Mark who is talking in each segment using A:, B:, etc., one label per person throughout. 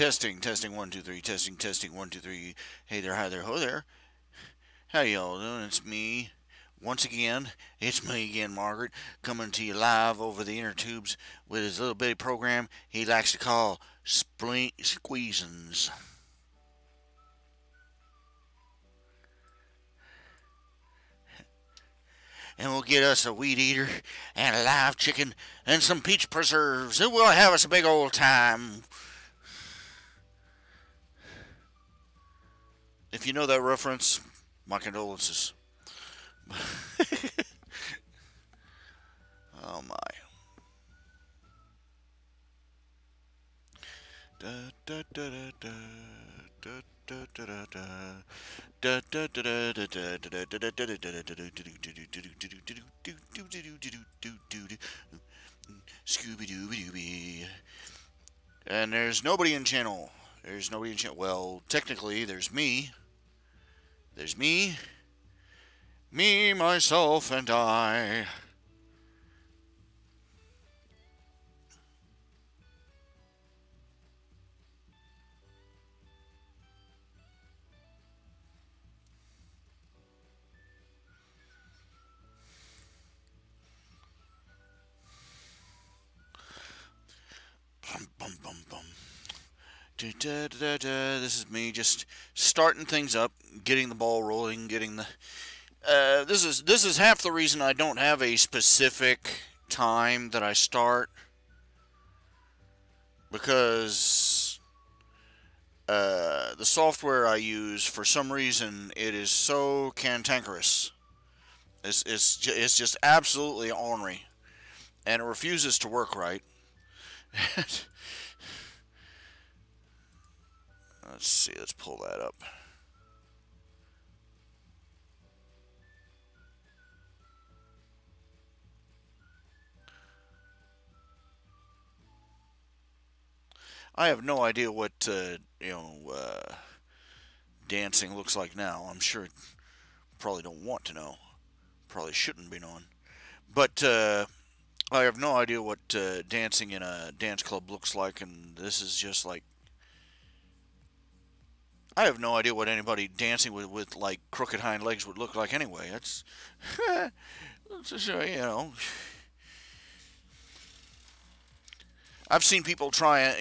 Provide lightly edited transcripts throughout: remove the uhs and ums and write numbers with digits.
A: Testing, testing, 1, 2, 3, testing, testing, 1, 2, 3. Hey there, hi there, ho there. How y'all doing? It's me. Once again, it's me again, Margaret, coming to you live over the inner tubes with his little bitty program he likes to call Squeezins. And we'll get us a weed eater and a live chicken and some peach preserves, and we'll have us a big old time. If you know that reference, my condolences. Oh my. Scooby Dooby Dooby. And there's nobody in channel. There's nobody in channel. Well, technically, there's me. There's me. Me, myself, and I. Bum, bum, bum, bum. This is me just starting things up, getting the ball rolling, getting the. This is half the reason I don't have a specific time that I start, because the software I use, for some reason, it is so cantankerous. It's just absolutely ornery, and it refuses to work right. Let's see, let's pull that up. I have no idea what dancing looks like now. I'm sure probably don't want to know. Probably shouldn't be knowing. But I have no idea what dancing in a dance club looks like, and this is just like, I have no idea what anybody dancing with like crooked hind legs would look like anyway. That's just, I've seen people try,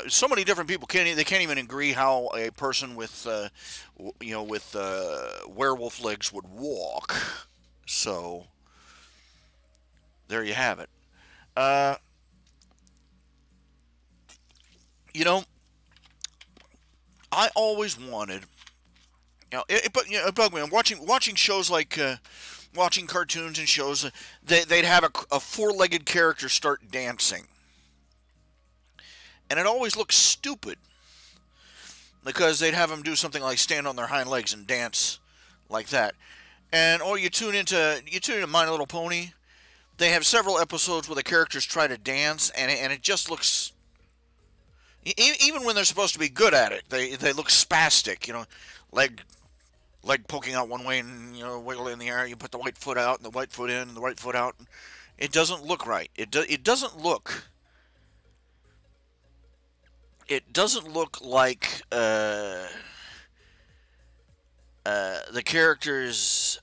A: so many different people they can't even agree how a person with werewolf legs would walk. So there you have it. You know, I always wanted, it bugged me. I'm watching shows like, watching cartoons and shows. They'd have a four-legged character start dancing, and it always looked stupid because they'd have them do something like stand on their hind legs and dance like that. And you tune into My Little Pony. They have several episodes where the characters try to dance, and it just looks. Even when they're supposed to be good at it, they look spastic. Leg poking out one way and wiggle in the air. You put the right foot out and the right foot in and the right foot out. It doesn't look right. It doesn't look. It doesn't look like the characters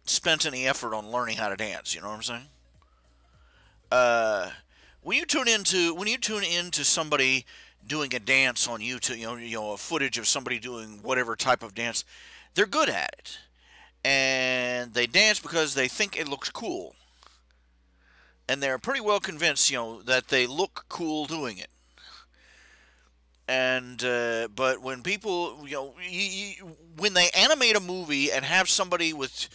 A: spent any effort on learning how to dance. You know what I'm saying? When you tune into somebody doing a dance on YouTube, a footage of somebody doing whatever type of dance, they're good at it, and they dance because they think it looks cool, and they're pretty well convinced, that they look cool doing it. And but when people, when they animate a movie and have somebody with,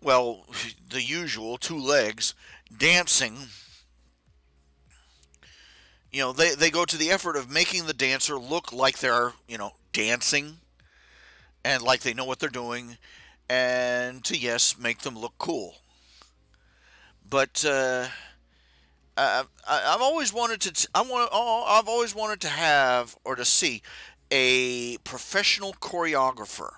A: well, the usual two legs dancing. They go to the effort of making the dancer look like they're, dancing and like they know what they're doing, and to, yes, make them look cool. But I've always wanted to. I've always wanted to have or to see a professional choreographer,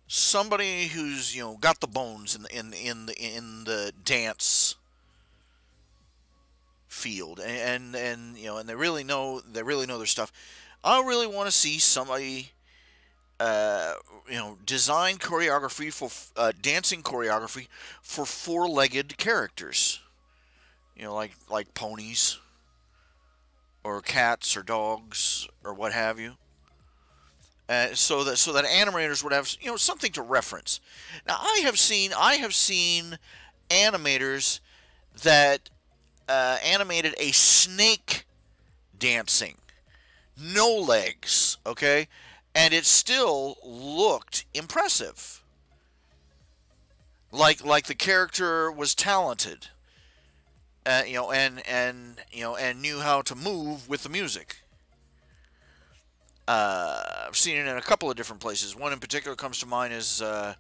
A: somebody who's got the bones in the dance field, and you know, and they really know their stuff. I really want to see somebody, uh, you know, design choreography for dancing choreography for four-legged characters. You know, like ponies or cats or dogs or what have you. So that animators would have, you know, something to reference. Now I have seen animators that animated a snake dancing, no legs, okay, and it still looked impressive, like the character was talented, you know, and knew how to move with the music. I've seen it in a couple of different places. One in particular comes to mind is a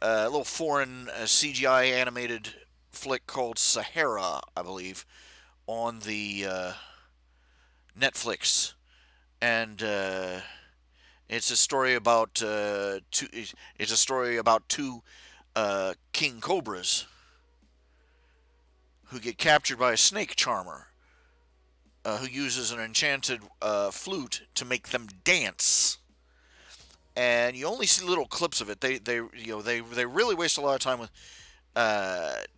A: little foreign CGI animated flick called Sahara, I believe, on the Netflix, and it's a story about two king cobras who get captured by a snake charmer, who uses an enchanted flute to make them dance. And you only see little clips of it. They really waste a lot of time with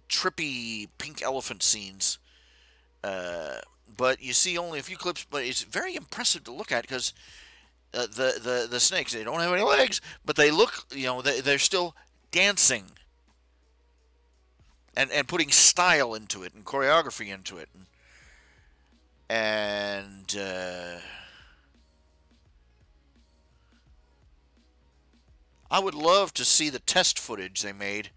A: trippy pink elephant scenes. But you see only a few clips. But it's very impressive to look at because the snakes, they don't have any legs, but they look, you know, they're still dancing and putting style into it and choreography into it. And I would love to see the test footage they made,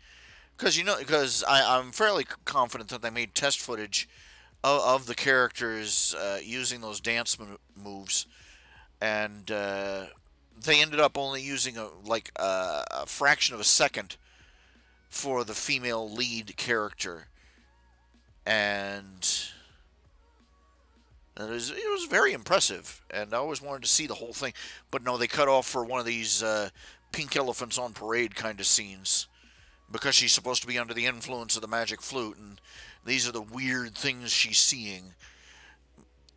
A: because I'm fairly confident that they made test footage of the characters using those dance moves, and they ended up only using a fraction of a second for the female lead character, and it was very impressive, and I always wanted to see the whole thing. But no, they cut off for one of these pink elephants on parade kind of scenes because she's supposed to be under the influence of the magic flute, and these are the weird things she's seeing.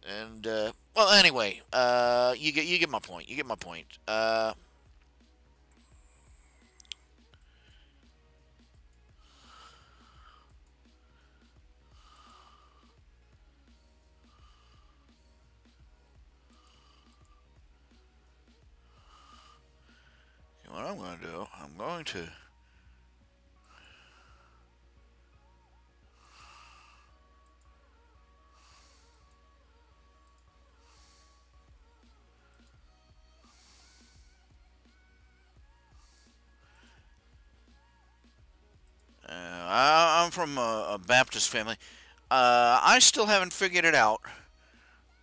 A: And well, anyway, you get my point. You get my point. What I'm going to do, I'm going to I'm from a Baptist family. I still haven't figured it out.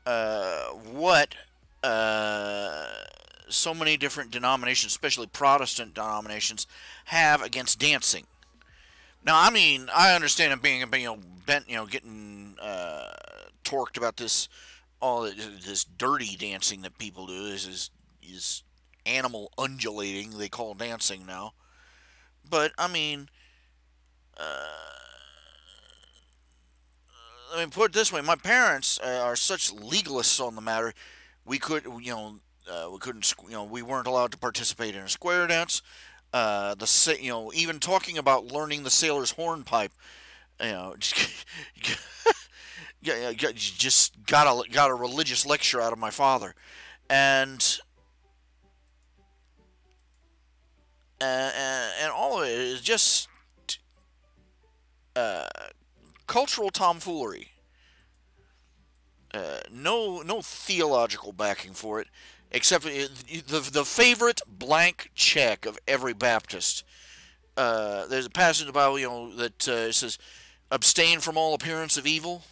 A: What so many different denominations, especially Protestant denominations, have against dancing. Now, I mean, I understand it being, you know, bent, you know, getting torqued about this dirty dancing that people do. Is animal undulating, they call dancing now. But I mean, let me put it this way: my parents are such legalists on the matter. We couldn't, you know, we weren't allowed to participate in a square dance. You know, even talking about learning the sailor's hornpipe, you know, just got a religious lecture out of my father, and and all of it is just uh, cultural tomfoolery. No theological backing for it, except the favorite blank check of every Baptist. There's a passage in the Bible, you know, that says, "Abstain from all appearance of evil."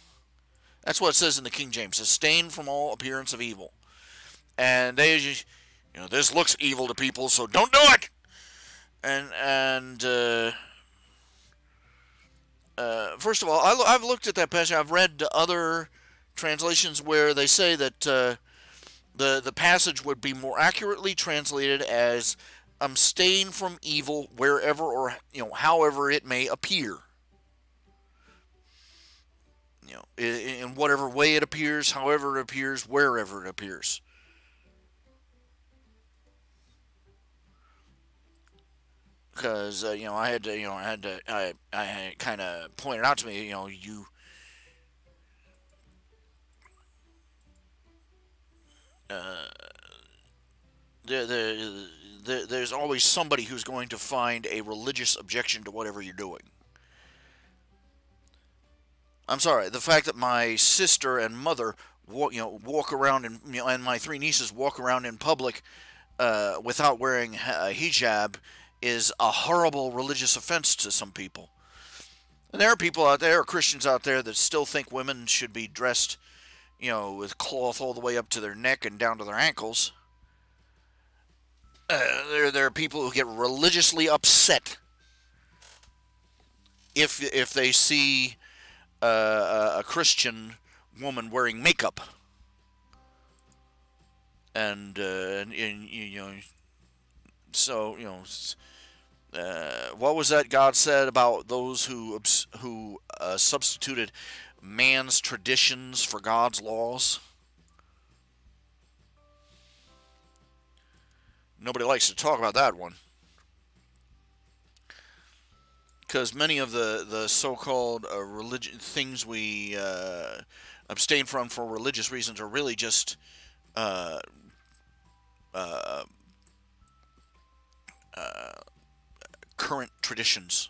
A: That's what it says in the King James. "Abstain from all appearance of evil," and they, you know, this looks evil to people, so don't do it. And first of all, I've looked at that passage. I've read other translations where they say that the passage would be more accurately translated as "abstain from evil wherever or, you know, however it may appear." You know, in whatever way it appears, however it appears, wherever it appears. Because you know, I kind of pointed out to me, you know, uh, there's always somebody who's going to find a religious objection to whatever you're doing. I'm sorry, the fact that my sister and mother walk around, and and my three nieces walk around in public without wearing a hijab is a horrible religious offense to some people. And there are people out there, Christians out there, that still think women should be dressed, with cloth all the way up to their neck and down to their ankles. There are people who get religiously upset if they see a Christian woman wearing makeup, and so what was that God said about those who substituted man's traditions for God's laws? Nobody likes to talk about that one, because many of the so-called religion things we abstain from for religious reasons are really just uh, uh, current traditions.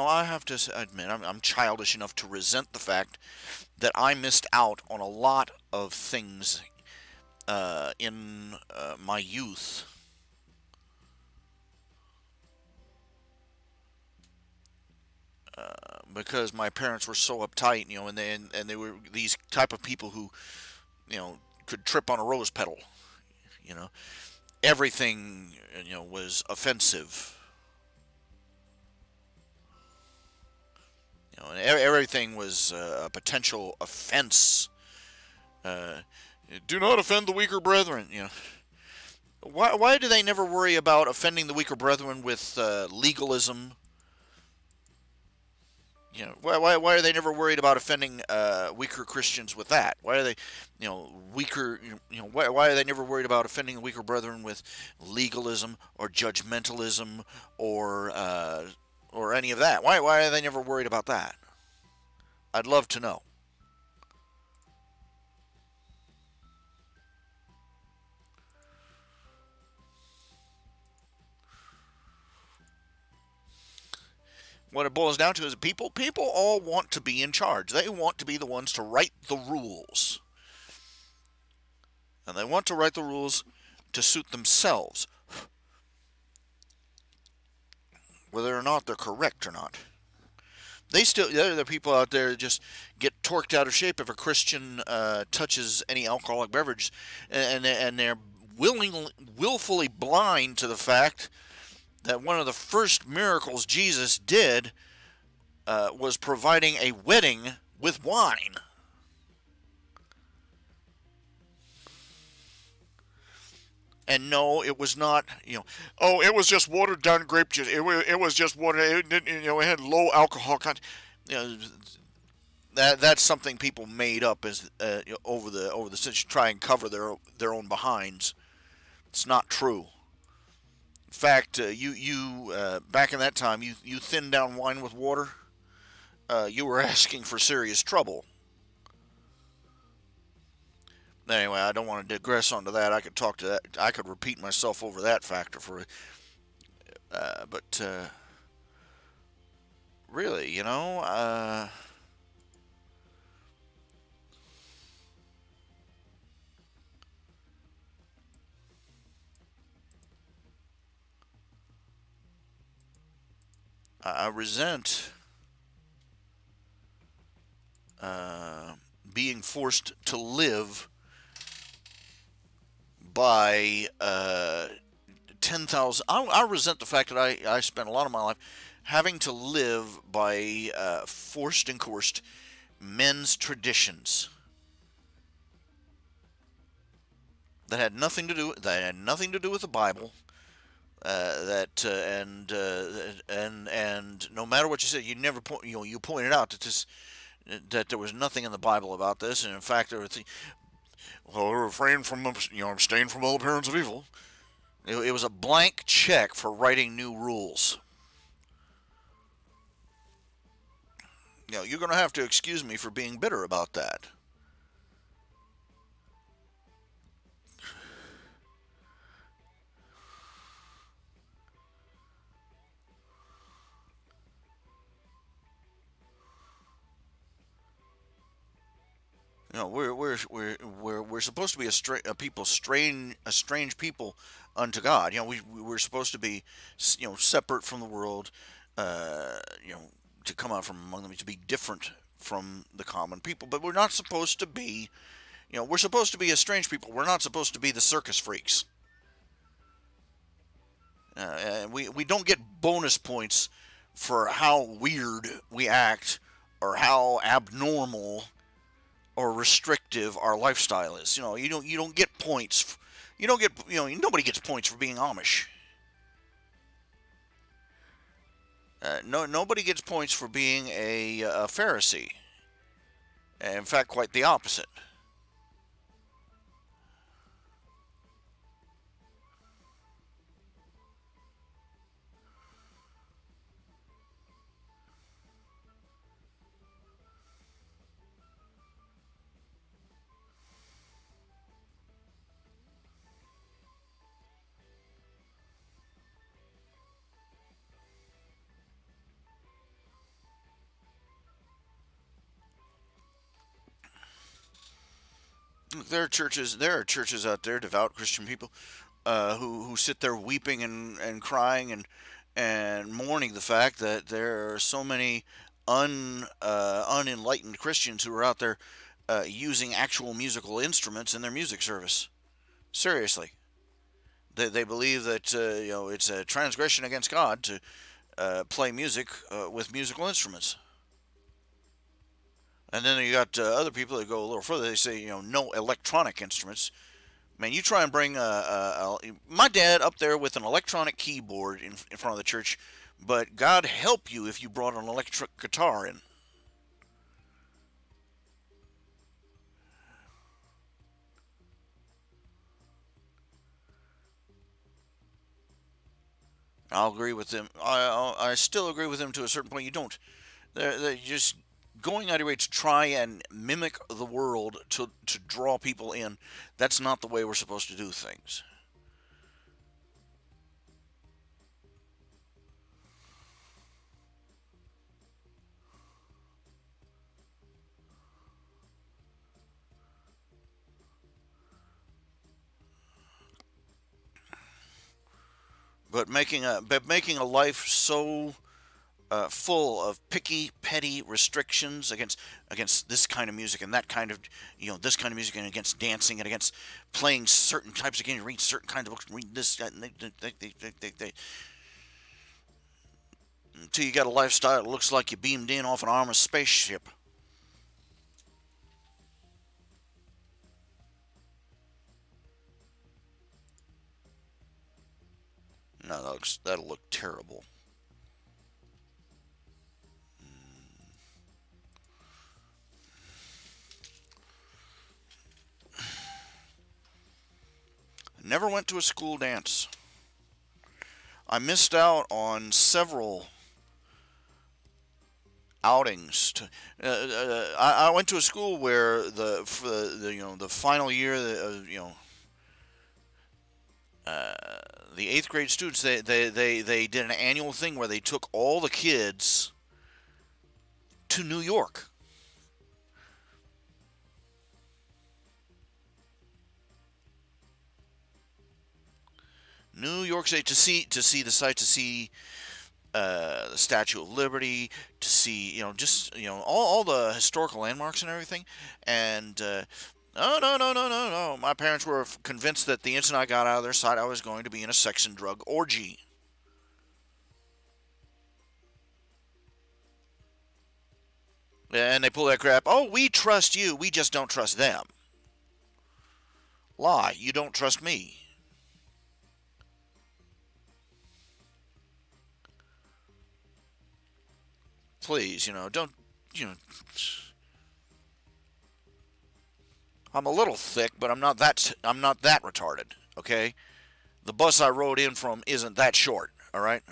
A: I have to admit, I'm childish enough to resent the fact that I missed out on a lot of things in my youth. Because my parents were so uptight, and they were these type of people who, could trip on a rose petal. You know, everything, was offensive. And everything was a potential offense. Do not offend the weaker brethren. Why do they never worry about offending the weaker brethren with legalism? Why are they never worried about offending weaker Christians with that? Why are they, weaker? Why are they never worried about offending the weaker brethren with legalism or judgmentalism or any of that? Why are they never worried about that? I'd love to know. What it boils down to is people all want to be in charge. They want to be the ones to write the rules. And they want to write the rules to suit themselves, whether or not they're correct or not. There are people out there that just get torqued out of shape if a Christian touches any alcoholic beverage, and they're willfully blind to the fact that one of the first miracles Jesus did was providing a wedding with wine. And no, it was not, it was just watered down grape juice. It was just water. It didn't, it had low alcohol content. That's something people made up as over the centuries to try and cover their own behinds. It's not true. In fact, you back in that time, you thinned down wine with water. You were asking for serious trouble. Anyway, I don't want to digress onto that. I could talk to that. I could repeat myself over that factor but really, I resent being forced to live by 10,000. I resent the fact that I spent a lot of my life having to live by forced and coerced men's traditions. with the Bible. And no matter what you said, you pointed out that there was nothing in the Bible about this, and in fact there was refrain from abstain from all appearance of evil. It was a blank check for writing new rules. You're going to have to excuse me for being bitter about that. We're supposed to be a strange people unto God. We're supposed to be, separate from the world. To come out from among them, to be different from the common people. But we're not supposed to be, we're supposed to be a strange people. We're not supposed to be the circus freaks. And we don't get bonus points for how weird we act or how abnormal or restrictive our lifestyle is. You don't get points. Nobody gets points for being Amish. Nobody gets points for being a Pharisee. In fact, quite the opposite. There are churches out there, devout Christian people, who sit there weeping and crying and mourning the fact that there are so many unenlightened Christians who are out there using actual musical instruments in their music service. Seriously, they believe that it's a transgression against God to play music with musical instruments. And then you got other people that go a little further. They say, no electronic instruments. Man, you try and bring my dad up there with an electronic keyboard in front of the church, but God help you if you brought an electric guitar in. I'll agree with them. I still agree with them to a certain point. You don't. They're just going out of your way to try and mimic the world to draw people in. That's not the way we're supposed to do things. But making a life so full of picky, petty restrictions against this kind of music and that kind of this kind of music, and against dancing and against playing certain types of games, read certain kinds of books, read this, that, and they until you got a lifestyle that looks like you beamed in off an armored spaceship. No, that'll look terrible. Never went to a school dance. I missed out on several outings. I went to a school where the final year, the 8th grade students, they did an annual thing where they took all the kids to New York. New York State to see the site, to see the Statue of Liberty, to see all the historical landmarks and everything. And no. My parents were convinced that the instant I got out of their sight, I was going to be in a sex and drug orgy. And they pull that crap. Oh, we trust you. We just don't trust them. Lie. You don't trust me. Please, don't, you know, I'm a little thick, but I'm not that retarded, okay? The bus I rode in from isn't that short, all right?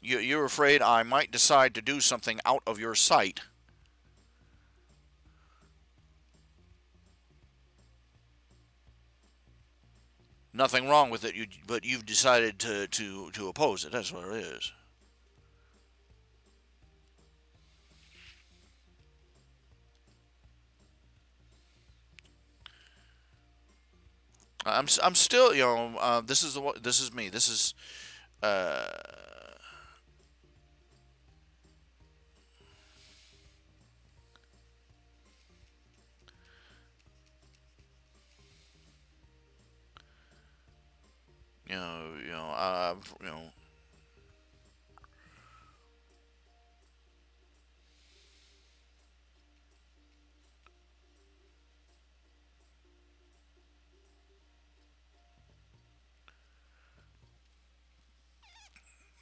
A: You're afraid I might decide to do something out of your sight. Nothing wrong with it, but you've decided to oppose it. That's what it is. I'm still, this is me. This is, uh, you know, you know, you know,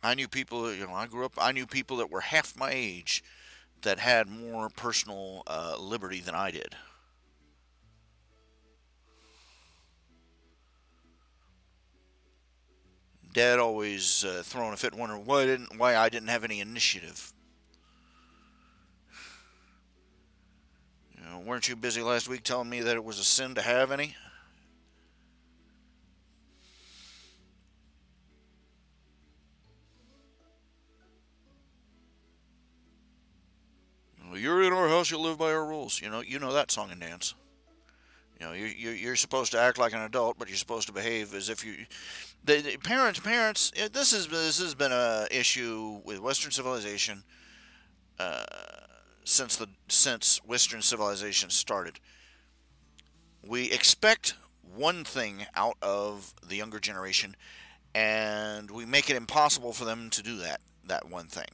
A: I knew people, I grew up, I knew people that were half my age that had more personal liberty than I did. Dad always throwing a fit, wondering why I didn't have any initiative. Weren't you busy last week telling me that it was a sin to have any? Well, you're in our house, you live by our rules. You know that song and dance. You're supposed to act like an adult, but you're supposed to behave as if you. The parents. This has been a issue with Western civilization uh, since Western civilization started. We expect one thing out of the younger generation, and we make it impossible for them to do that one thing,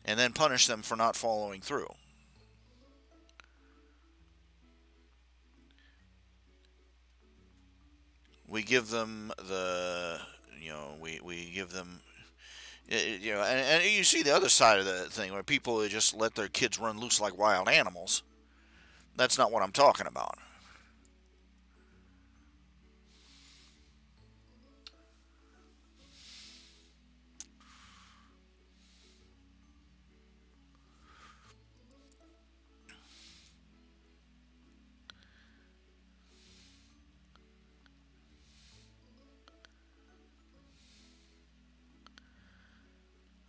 A: and then punish them for not following through. We give them we give them, and you see the other side of the thing where people just let their kids run loose like wild animals. That's not what I'm talking about.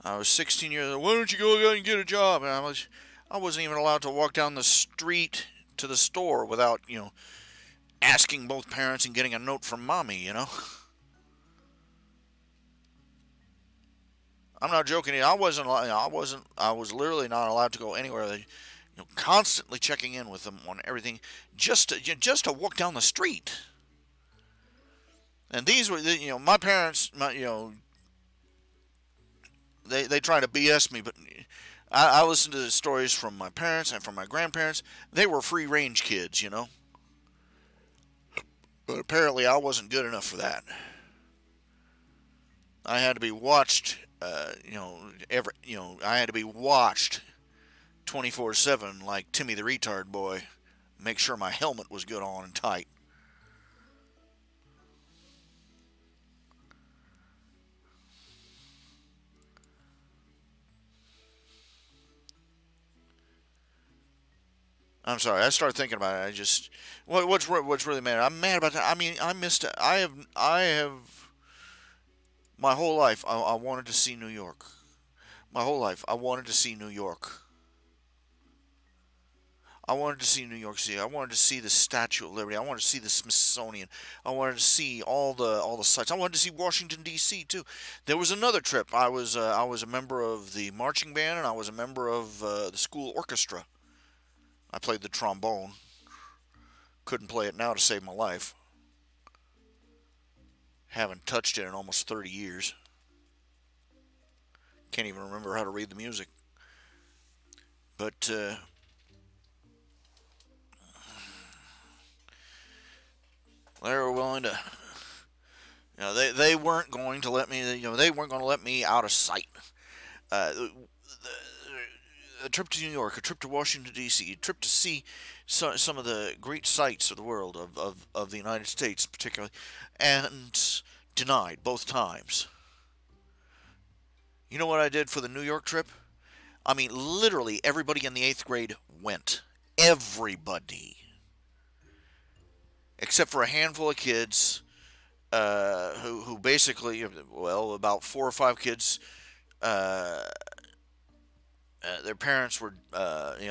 A: I was 16 years old. Why don't you go out and get a job? And I wasn't even allowed to walk down the street to the store without, asking both parents and getting a note from mommy. I'm not joking. I was literally not allowed to go anywhere. Constantly checking in with them on everything, just to walk down the street. And these were, my parents. They try to BS me, but I listen to the stories from my parents and from my grandparents. They were free range kids. But apparently I wasn't good enough for that. I had to be watched. I had to be watched 24/7 like Timmy the retard boy. Make sure my helmet was good on and tight. I'm sorry. I started thinking about it. What's really mad? I'm mad about that. I mean, I missed it. I have my whole life. I wanted to see New York. My whole life, I wanted to see New York. I wanted to see New York City. I wanted to see the Statue of Liberty. I wanted to see the Smithsonian. I wanted to see all the sites. I wanted to see Washington D.C. too. There was another trip. I was a member of the marching band, and I was a member of the school orchestra. I played the trombone. Couldn't play it now to save my life. Haven't touched it in almost 30 years. Can't even remember how to read the music. But they were willing to. They weren't going to let me. They weren't going to let me out of sight. A trip to New York, a trip to Washington D.C., a trip to see some of the great sights of the world of the United States, particularly, and denied both times. You know what I did for the New York trip? I mean, literally everybody in the eighth grade went. Everybody, except for a handful of kids who basically, well, about 4 or 5 kids. Their parents were, they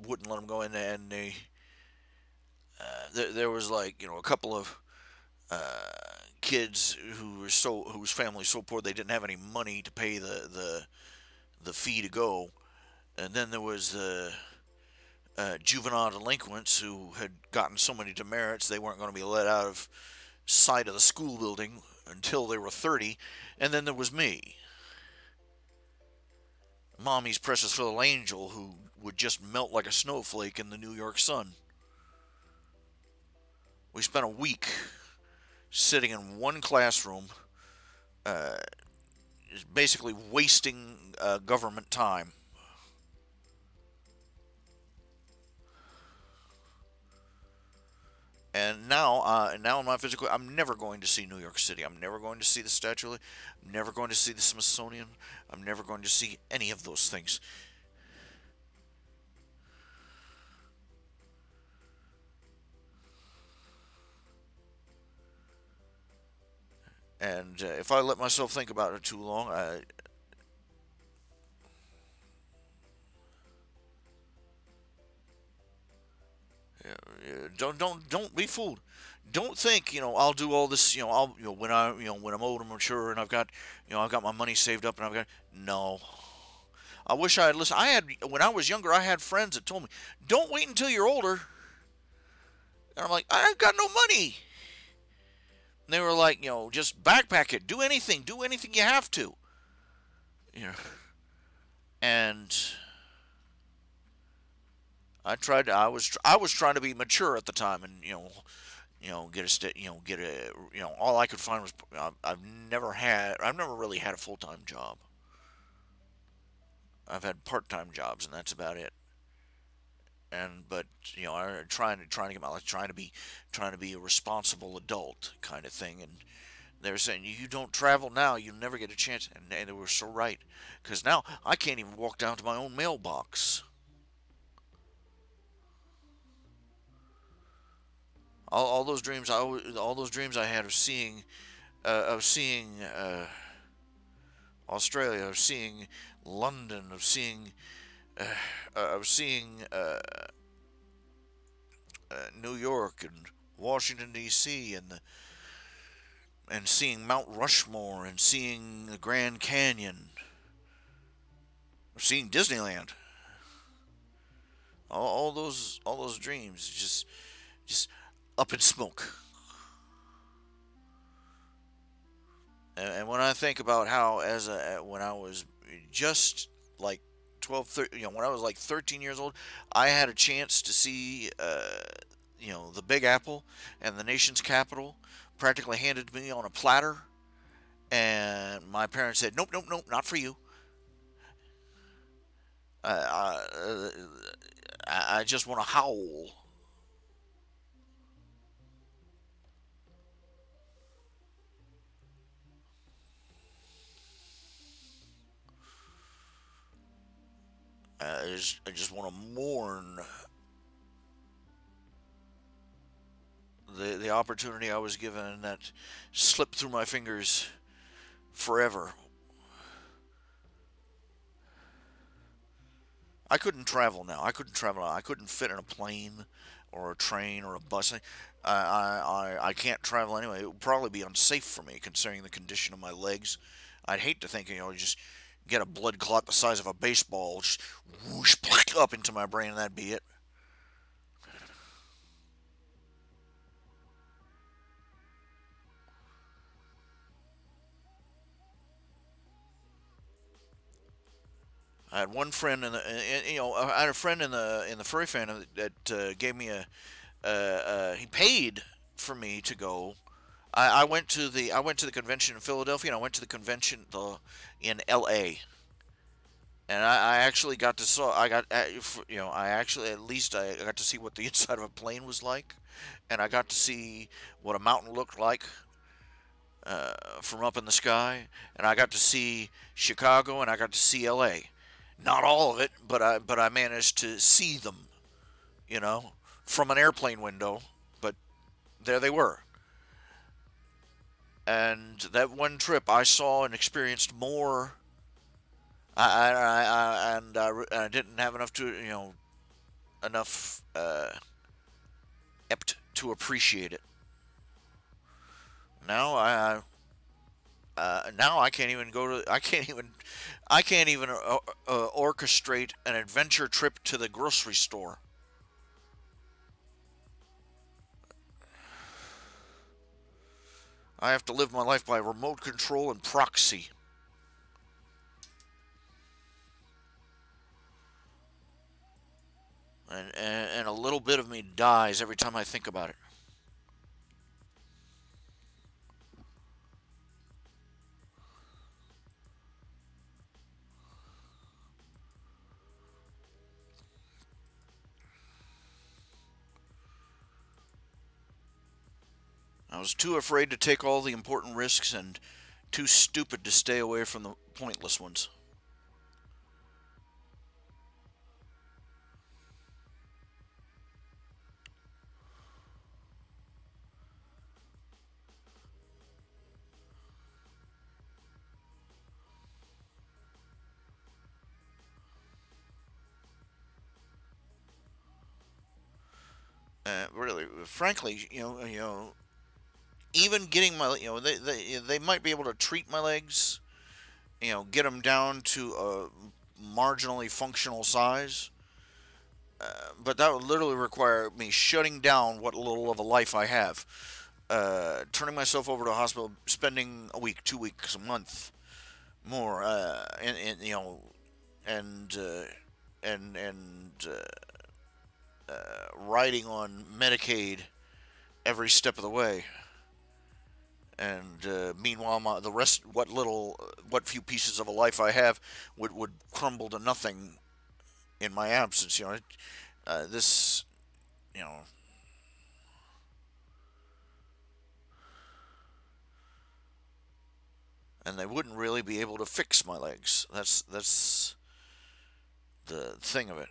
A: wouldn't let them go in, and there was like a couple of kids whose family so poor they didn't have any money to pay the fee to go, and then there was the juvenile delinquents who had gotten so many demerits they weren't going to be let out of sight of the school building until they were 30, and then there was me, Mommy's precious little angel, who would just melt like a snowflake in the New York sun. We spent a week sitting in one classroom, uh, basically wasting government time. And now in my physical, I'm never going to see New York City. I'm never going to see the Statue of Liberty. I'm never going to see the Smithsonian. I'm never going to see any of those things. And if I let myself think about it too long, don't be fooled. Don't think I'll do all this. I'll when I'm old and mature and I've got my money saved up and I've got no. I wish I had listened. When I was younger, I had friends that told me, "Don't wait until you're older." And I'm like, I've got no money. And they were like, just backpack it, do anything you have to. You know, and I was trying to be mature at the time, and all I could find was I've never really had a full time job. I've had part time jobs, and that's about it. And but I'm trying to get my life, trying to be a responsible adult kind of thing, and they were saying you don't travel now, you never get a chance, and they were so right, because now I can't even walk down to my own mailbox. All those dreams I had of seeing Australia, of seeing London, uh, of seeing New York and Washington D.C. and seeing Mount Rushmore and seeing the Grand Canyon, of seeing Disneyland. All those dreams just up in smoke. And when I think about how when I was just like 12, 13, when I was like 13 years old, I had a chance to see the Big Apple and the nation's capital practically handed to me on a platter, and my parents said, "Nope, nope, nope, not for you." Uh, I just want to howl. I just want to mourn the opportunity I was given, and that slipped through my fingers forever. I couldn't travel now. I couldn't travel now. I couldn't fit in a plane or a train or a bus. I can't travel anyway. It would probably be unsafe for me considering the condition of my legs. I'd hate to think, just get a blood clot the size of a baseball, just whoosh up into my brain, and that'd be it. I had one friend I had a friend in the furry fan that gave me he paid for me to go. I went to the convention in Philadelphia, and I went to the convention in L.A. And I actually got to saw I got I actually at least I got to see what the inside of a plane was like, and I got to see what a mountain looked like from up in the sky, and I got to see Chicago, and I got to see L.A. Not all of it, but I managed to see them, from an airplane window. But there they were. And that one trip, I saw and experienced more. I didn't have enough ept to appreciate it. Now now I can't even orchestrate an adventure trip to the grocery store. I have to live my life by remote control and proxy. And a little bit of me dies every time I think about it. I was too afraid to take all the important risks and too stupid to stay away from the pointless ones. Really, frankly, even getting my, they might be able to treat my legs, get them down to a marginally functional size, but that would literally require me shutting down what little of a life I have, turning myself over to a hospital, spending a week, 2 weeks, a month more, and riding on Medicaid every step of the way. And meanwhile, what few pieces of a life I have would crumble to nothing in my absence. This, and they wouldn't really be able to fix my legs. That's the thing of it.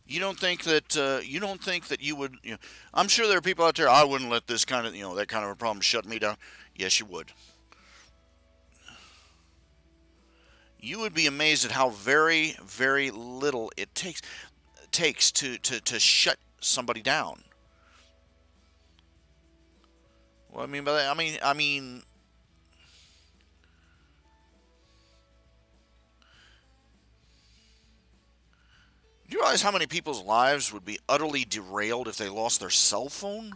A: You don't think that you would. I'm sure there are people out there. I wouldn't let this kind of that kind of a problem shut me down. Yes, you would. You would be amazed at how very, very little it takes to shut somebody down. What I mean by that, I mean, do you realize how many people's lives would be utterly derailed if they lost their cell phone?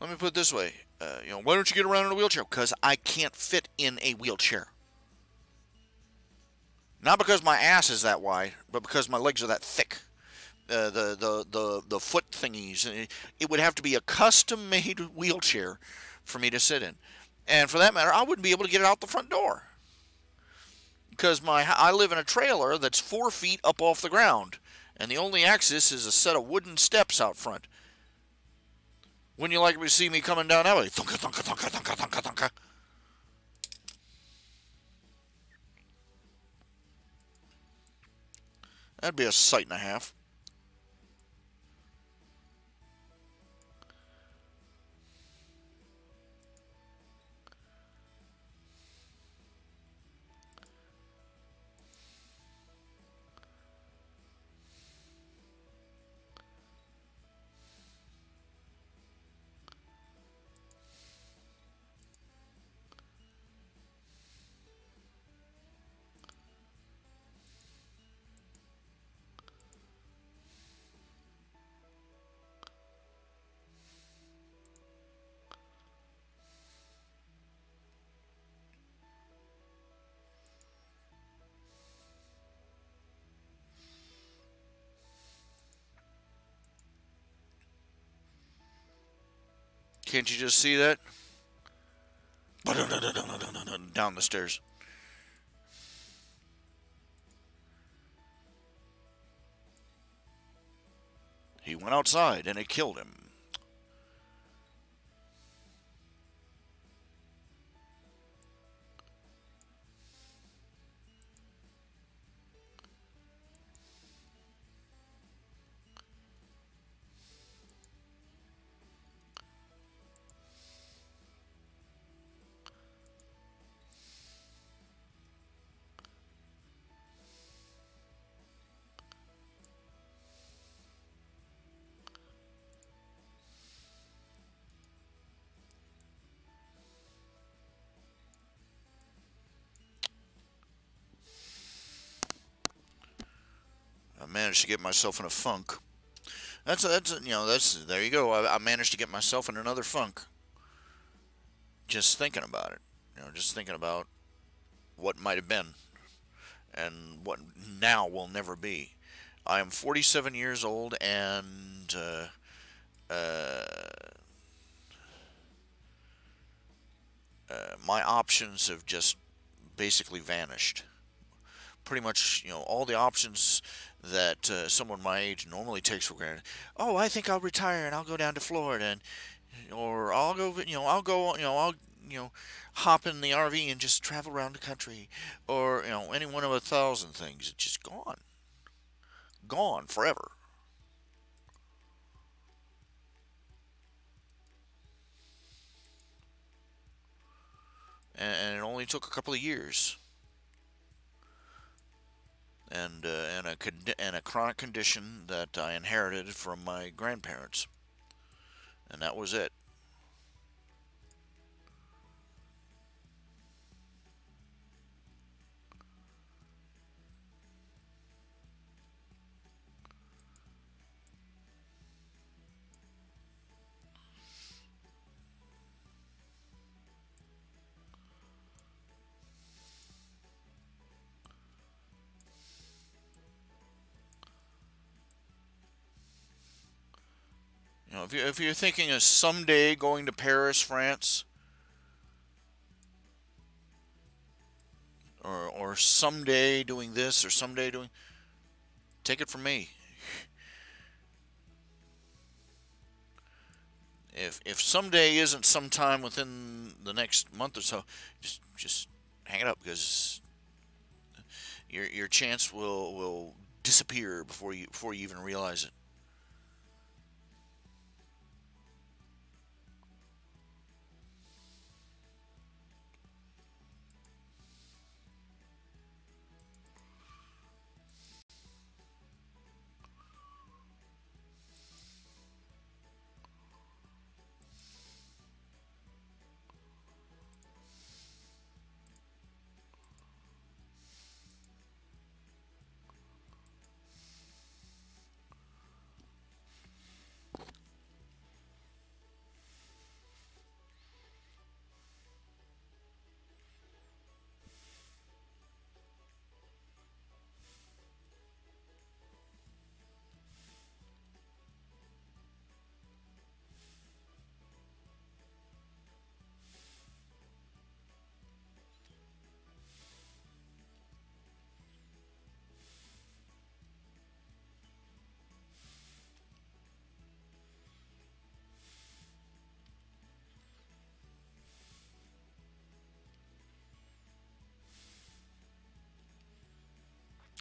A: Let me put it this way. Why don't you get around in a wheelchair? Because I can't fit in a wheelchair. Not because my ass is that wide, but because my legs are that thick. The foot thingies. It would have to be a custom-made wheelchair for me to sit in. And for that matter, I wouldn't be able to get it out the front door. Because I live in a trailer that's 4 feet up off the ground. And the only access is a set of wooden steps out front. Wouldn't you like to see me coming down that way? Thunka, thunka, thunka, thunka, thunka, thunka. That'd be a sight and a half. Can't you just see that? Down the stairs. He went outside and it killed him. I managed to get myself in a funk. That's there you go. I managed to get myself in another funk. Just thinking about it. Just thinking about what might have been and what now will never be. I am 47 years old, and my options have just basically vanished. Pretty much, all the options that someone my age normally takes for granted. Oh, I think I'll retire and I'll go down to Florida, or I'll go, hop in the RV and just travel around the country, or any one of 1,000 things. It's just gone forever. And it only took a couple of years, and a chronic condition that I inherited from my grandparents, and that was it. If you're thinking of someday going to Paris, France, or someday doing this or someday doing, take it from me. If someday isn't sometime within the next month or so, just hang it up, because your chance will disappear before you even realize it.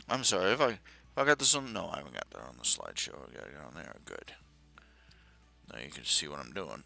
A: I'm sorry if I I got this on. No, I haven't got that on the slideshow. I got it on there. Good. Now you can see what I'm doing.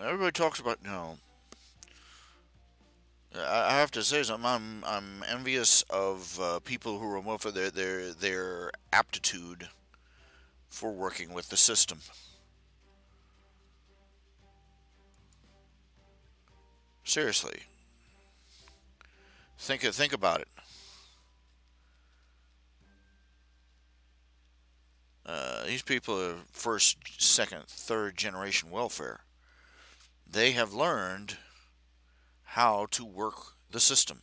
A: Everybody talks about I have to say something. I'm envious of people who are more for their aptitude for working with the system. Seriously, think about it. These people are first, second, third generation welfare. They have learned how to work the system.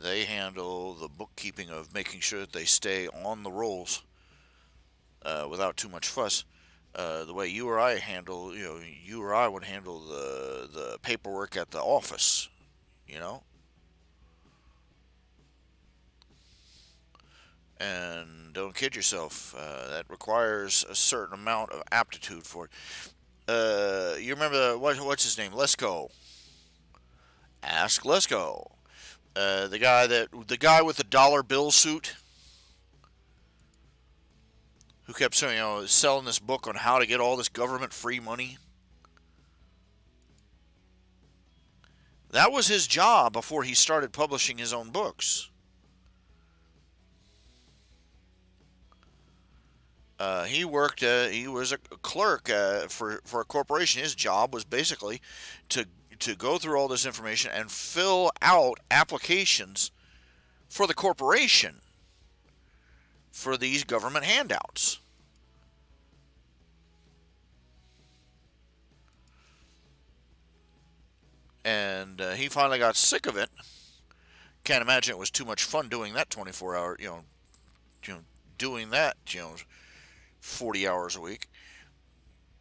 A: They handle the bookkeeping of making sure that they stay on the rolls without too much fuss. The way you or I handle, you or I would handle the paperwork at the office. You know, and don't kid yourself. That requires a certain amount of aptitude for it. You remember what's his name? Lesko. Ask Lesko. The guy with the dollar bill suit who kept saying, selling this book on how to get all this government free money. That was his job before he started publishing his own books. He worked. He was a clerk for a corporation. His job was basically to go through all this information and fill out applications for the corporation for these government handouts. And he finally got sick of it. Can't imagine it was too much fun doing that 24-hour, doing that, 40 hours a week.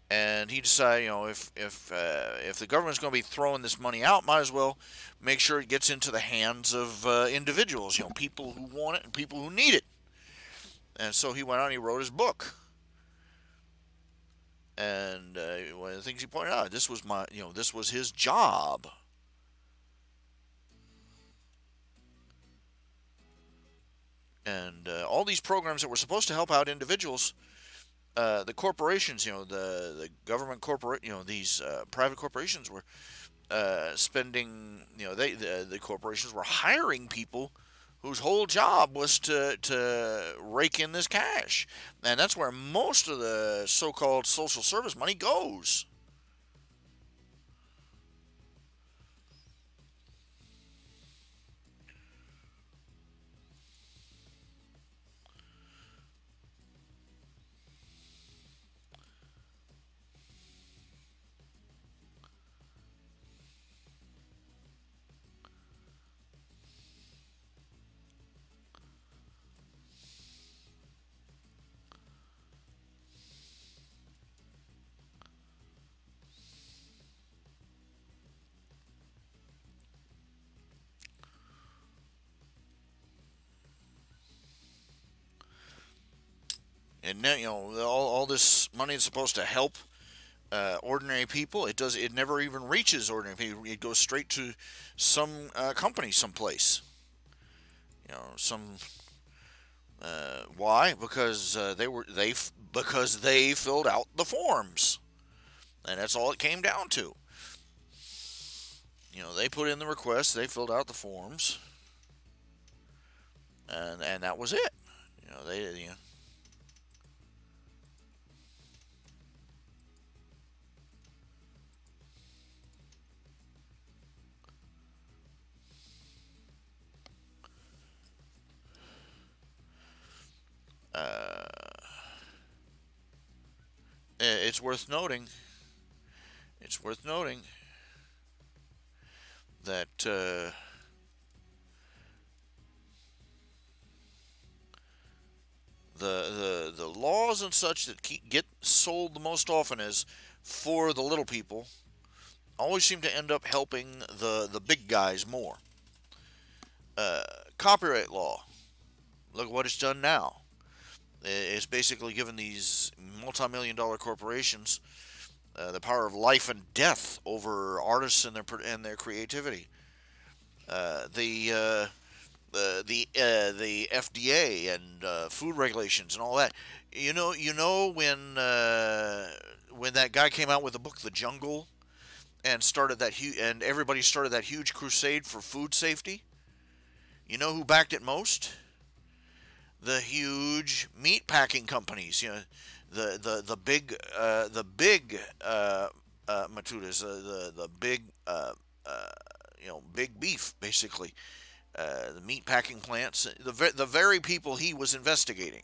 A: And he decided, if the government's going to be throwing this money out, might as well make sure it gets into the hands of individuals, people who want it and people who need it. And so he went out and he wrote his book. And one of the things he pointed out, this was his job. And all these programs that were supposed to help out individuals, the corporations, the government corporate, these private corporations were spending, the corporations were hiring people whose whole job was to rake in this cash, and that's where most of the so-called social service money goes. And now, all this money is supposed to help ordinary people. It never even reaches ordinary people. It goes straight to some company someplace. Some why? Because because they filled out the forms, and that's all it came down to. They put in the request, they filled out the forms, and that was it. They it's worth noting. It's worth noting that the laws and such that get sold the most often as for the little people always seem to end up helping the big guys more. Copyright law. Look at what it's done now. It's basically given these multi-million-dollar corporations the power of life and death over artists and their creativity. The FDA and food regulations and all that. When that guy came out with the book The Jungle and started and everybody started that huge crusade for food safety. You know who backed it most? The huge meat packing companies. The big matutas, the big big beef, basically. The meat packing plants, the very people he was investigating.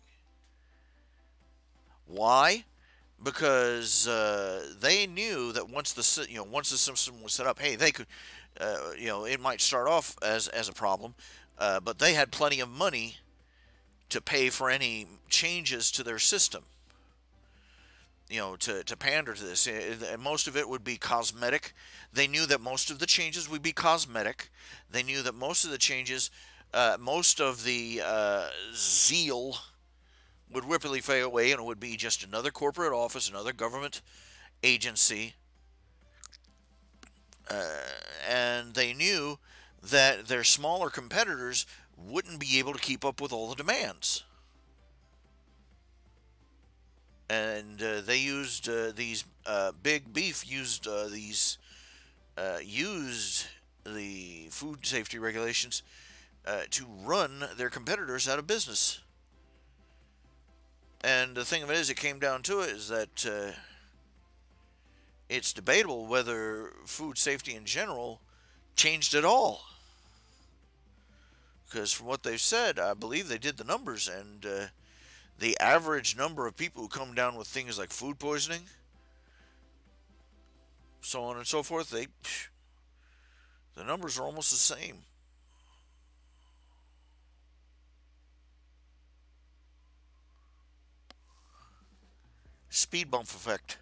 A: Why? Because they knew that once the system was set up, hey, they could, it might start off as a problem, but they had plenty of money to pay for any changes to their system. To pander to this. And most of it would be cosmetic. They knew that most of the changes would be cosmetic. They knew that most of the changes, most of the zeal would rapidly fade away, and it would be just another corporate office, another government agency. And they knew that their smaller competitors wouldn't be able to keep up with all the demands. And they used these big beef used the food safety regulations to run their competitors out of business. And the thing of it is, it came down to it is that it's debatable whether food safety in general changed at all. Because from what they've said, I believe they did the numbers, and the average number of people who come down with things like food poisoning, so on and so forth, the numbers are almost the same. Speed bump effect.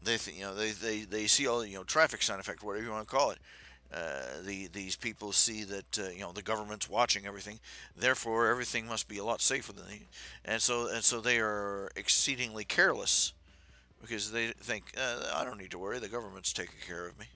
A: They see all the traffic sign effect, whatever you want to call it. These people see that the government's watching everything, therefore everything must be a lot safer than and so they are exceedingly careless because they think I don't need to worry, the government's taking care of me.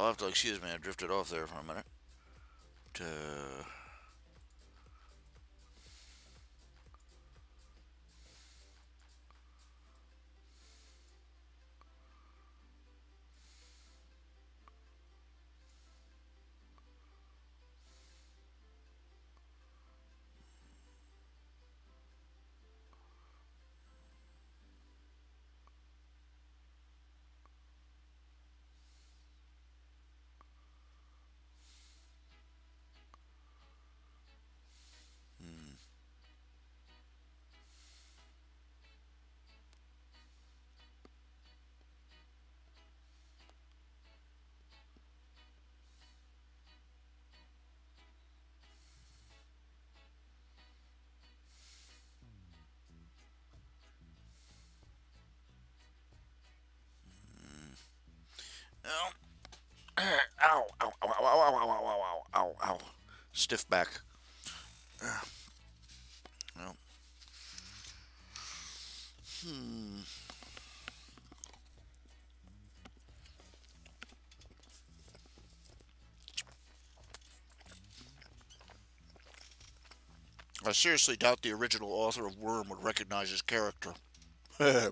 A: I'll have to excuse me. I drifted off there for a minute. Ow. Ow, ow, ow, ow, ow, ow, ow, ow, ow, ow. Stiff back. Well. I seriously doubt the original author of Worm would recognize his character. Yeah.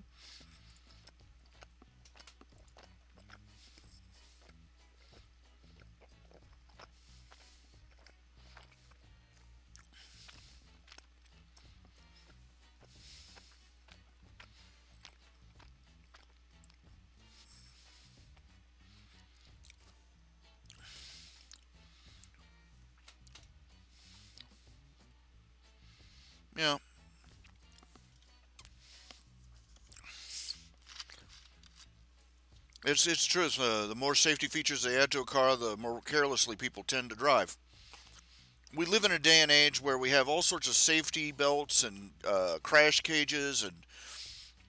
A: It's true. The more safety features they add to a car, the more carelessly people tend to drive. We live in a day and age where we have all sorts of safety belts and crash cages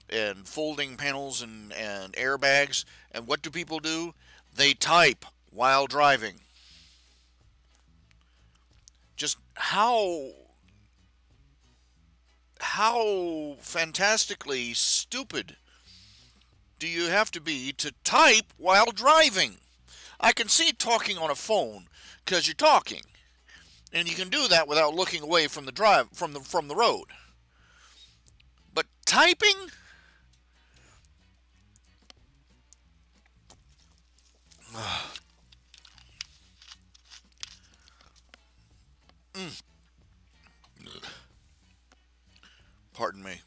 A: and folding panels and airbags. And what do people do? They type while driving. Just how fantastically stupid do you have to be to type while driving? I can see talking on a phone because you're talking, and you can do that without looking away from the road. But typing? Pardon me.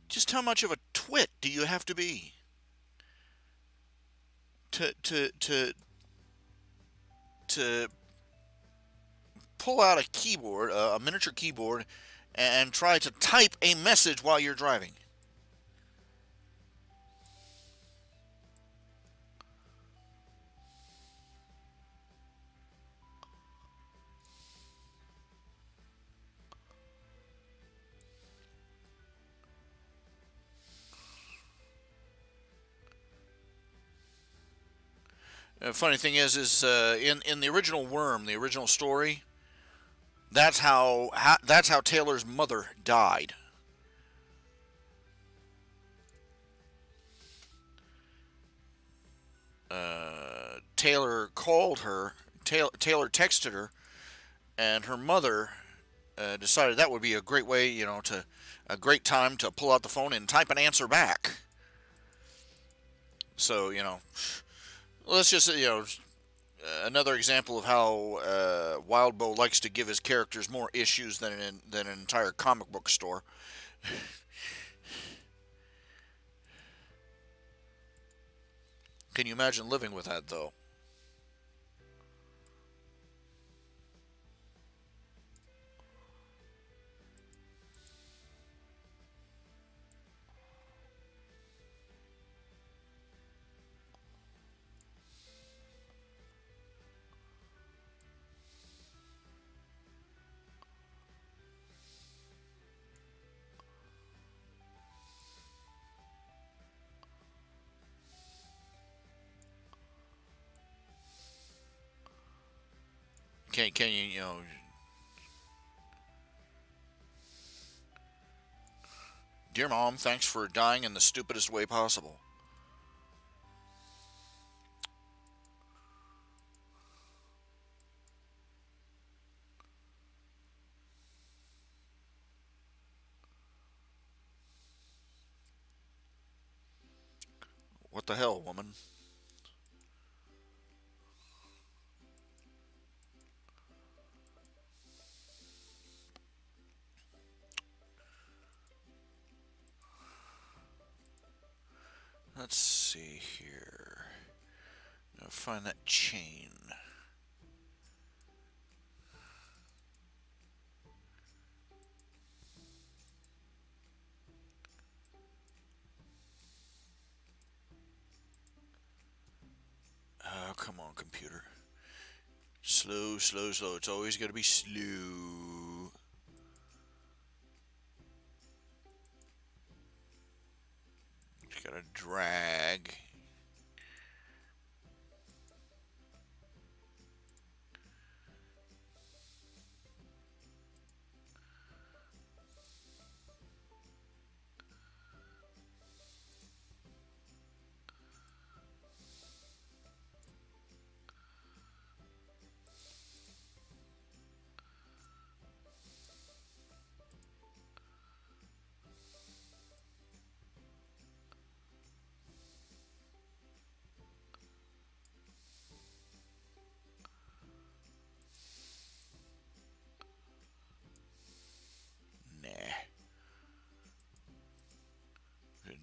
A: Just how much of a twit do you have to be to pull out a keyboard, a miniature keyboard, and try to type a message while you're driving? Funny thing is in the original Worm, the original story, that's how Taylor's mother died. Taylor called her. Taylor texted her, and her mother decided that would be a great way, a great time to pull out the phone and type an answer back. So, let's just, another example of how Wildbow likes to give his characters more issues than an entire comic book store. Can you imagine living with that, though? Can you, you know... Dear Mom, thanks for dying in the stupidest way possible. What the hell, woman? Let's see here. Gotta find that chain. Oh, come on, computer. Slow, slow, slow. It's always got to be slow. Just got to drag.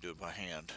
A: Do it by hand.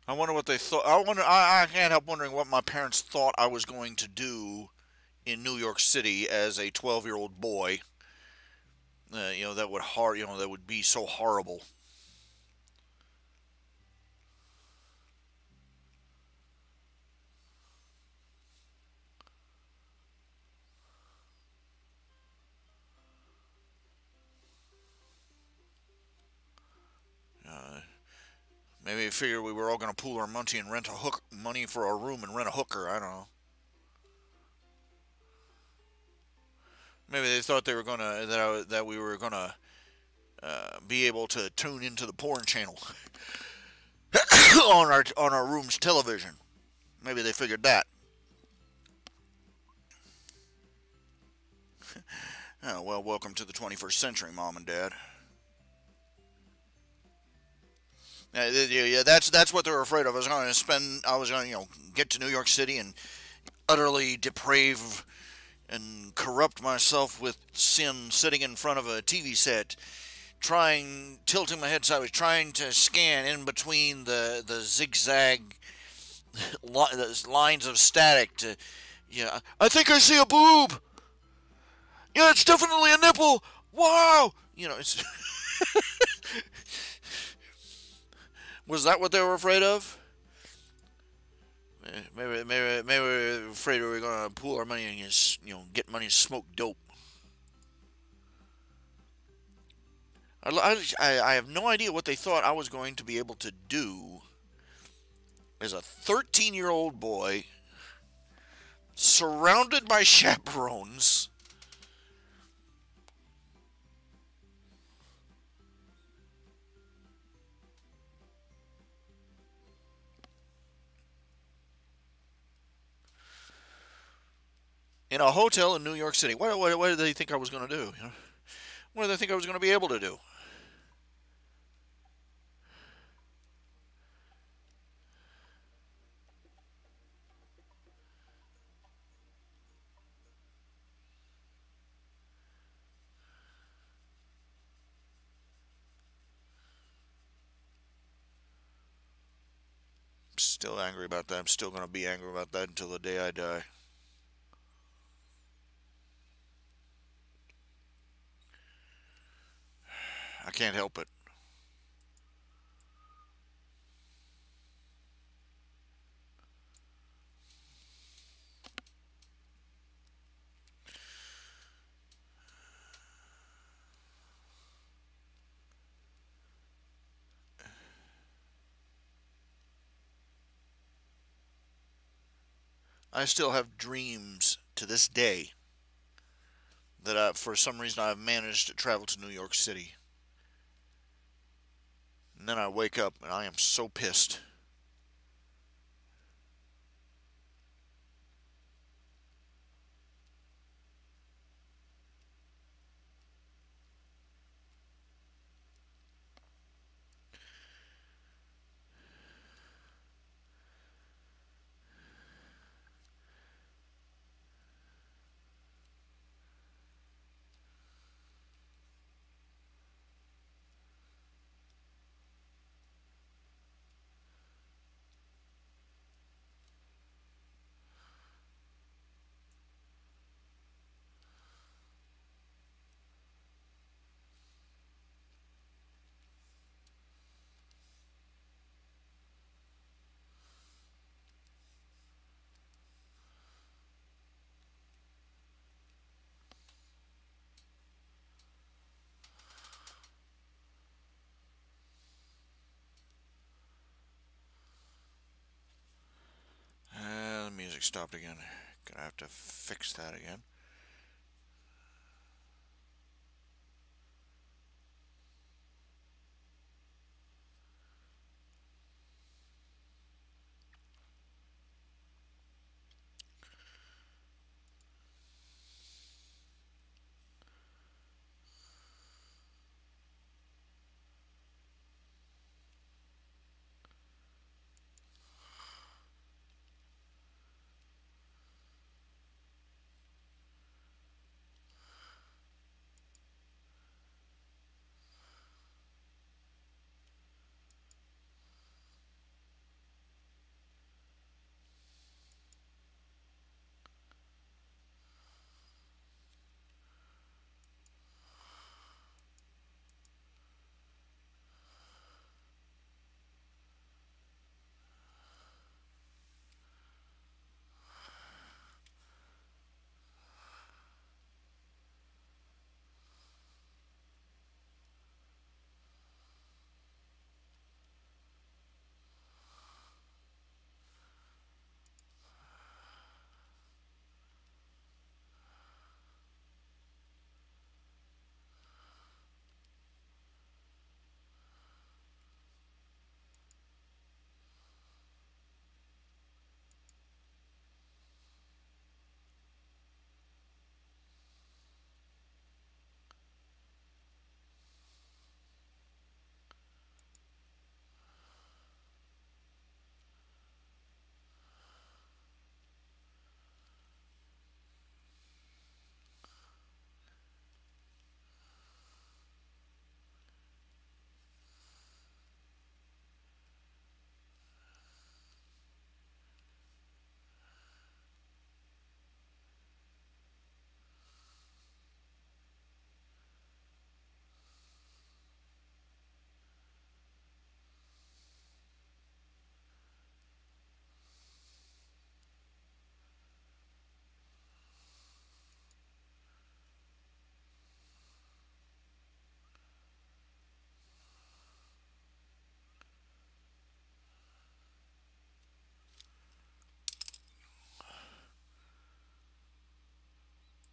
A: I wonder what they thought. I can't help wondering what my parents thought I was going to do in New York City as a 12-year-old boy. You know, that would be so horrible. Maybe they figured we were all going to pool our money and rent money for our room and rent a hooker. I don't know. Maybe they thought they were gonna that we were gonna be able to tune into the porn channel on our room's television. Maybe they figured that. Oh, well, welcome to the 21st century, Mom and Dad. Yeah, that's what they were afraid of. I was going to, get to New York City and utterly deprave and corrupt myself with sin, sitting in front of a TV set, tilting my head sideways, trying to scan in between the zigzag lines of static to, I think I see a boob. Yeah, it's definitely a nipple. Wow. It's... Was that what they were afraid of? Maybe we were afraid we were going to pool our money and get money and smoke dope. I have no idea what they thought I was going to be able to do as a 13-year-old boy surrounded by chaperones in a hotel in New York City. What did they think I was going to do? You know? What did they think I was going to be able to do? I'm still angry about that. I'm still going to be angry about that until the day I die. I can't help it. I still have dreams to this day that for some reason I've managed to travel to New York City. And then I wake up and I am so pissed. The music stopped again. Gonna have to fix that again.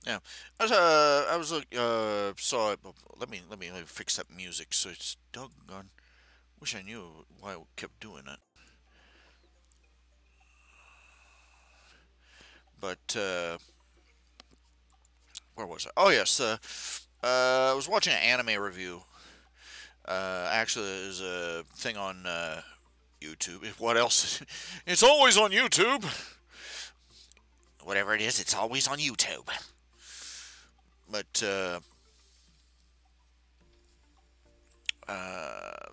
A: Yeah, I was saw it. Let me fix that music. So it's doggone. Wish I knew why I kept doing that. But where was I? Oh yes, I was watching an anime review. Actually, there's a thing on YouTube. What else? It's always on YouTube. Whatever it is, it's always on YouTube. But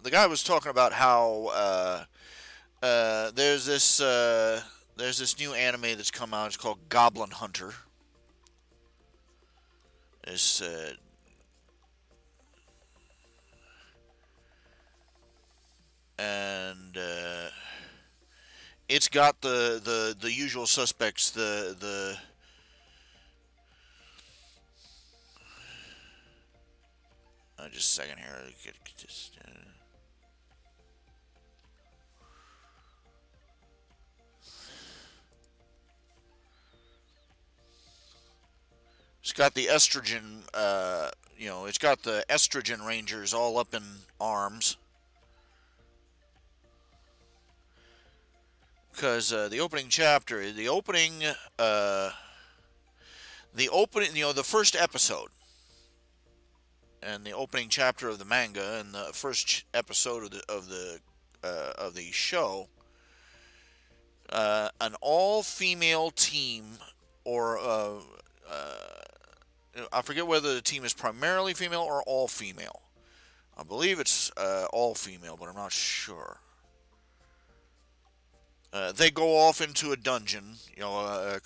A: the guy was talking about how there's this new anime that's come out. It's called Goblin Hunter. It's and it's got the usual suspects. The just a second here. Just, it's got the estrogen. It's got the estrogen rangers all up in arms. Because the opening chapter, the first episode, and the opening chapter of the manga, and the first episode of the show, an all-female team, or I forget whether the team is primarily female or all female. I believe it's all female, but I'm not sure. They go off into a dungeon, a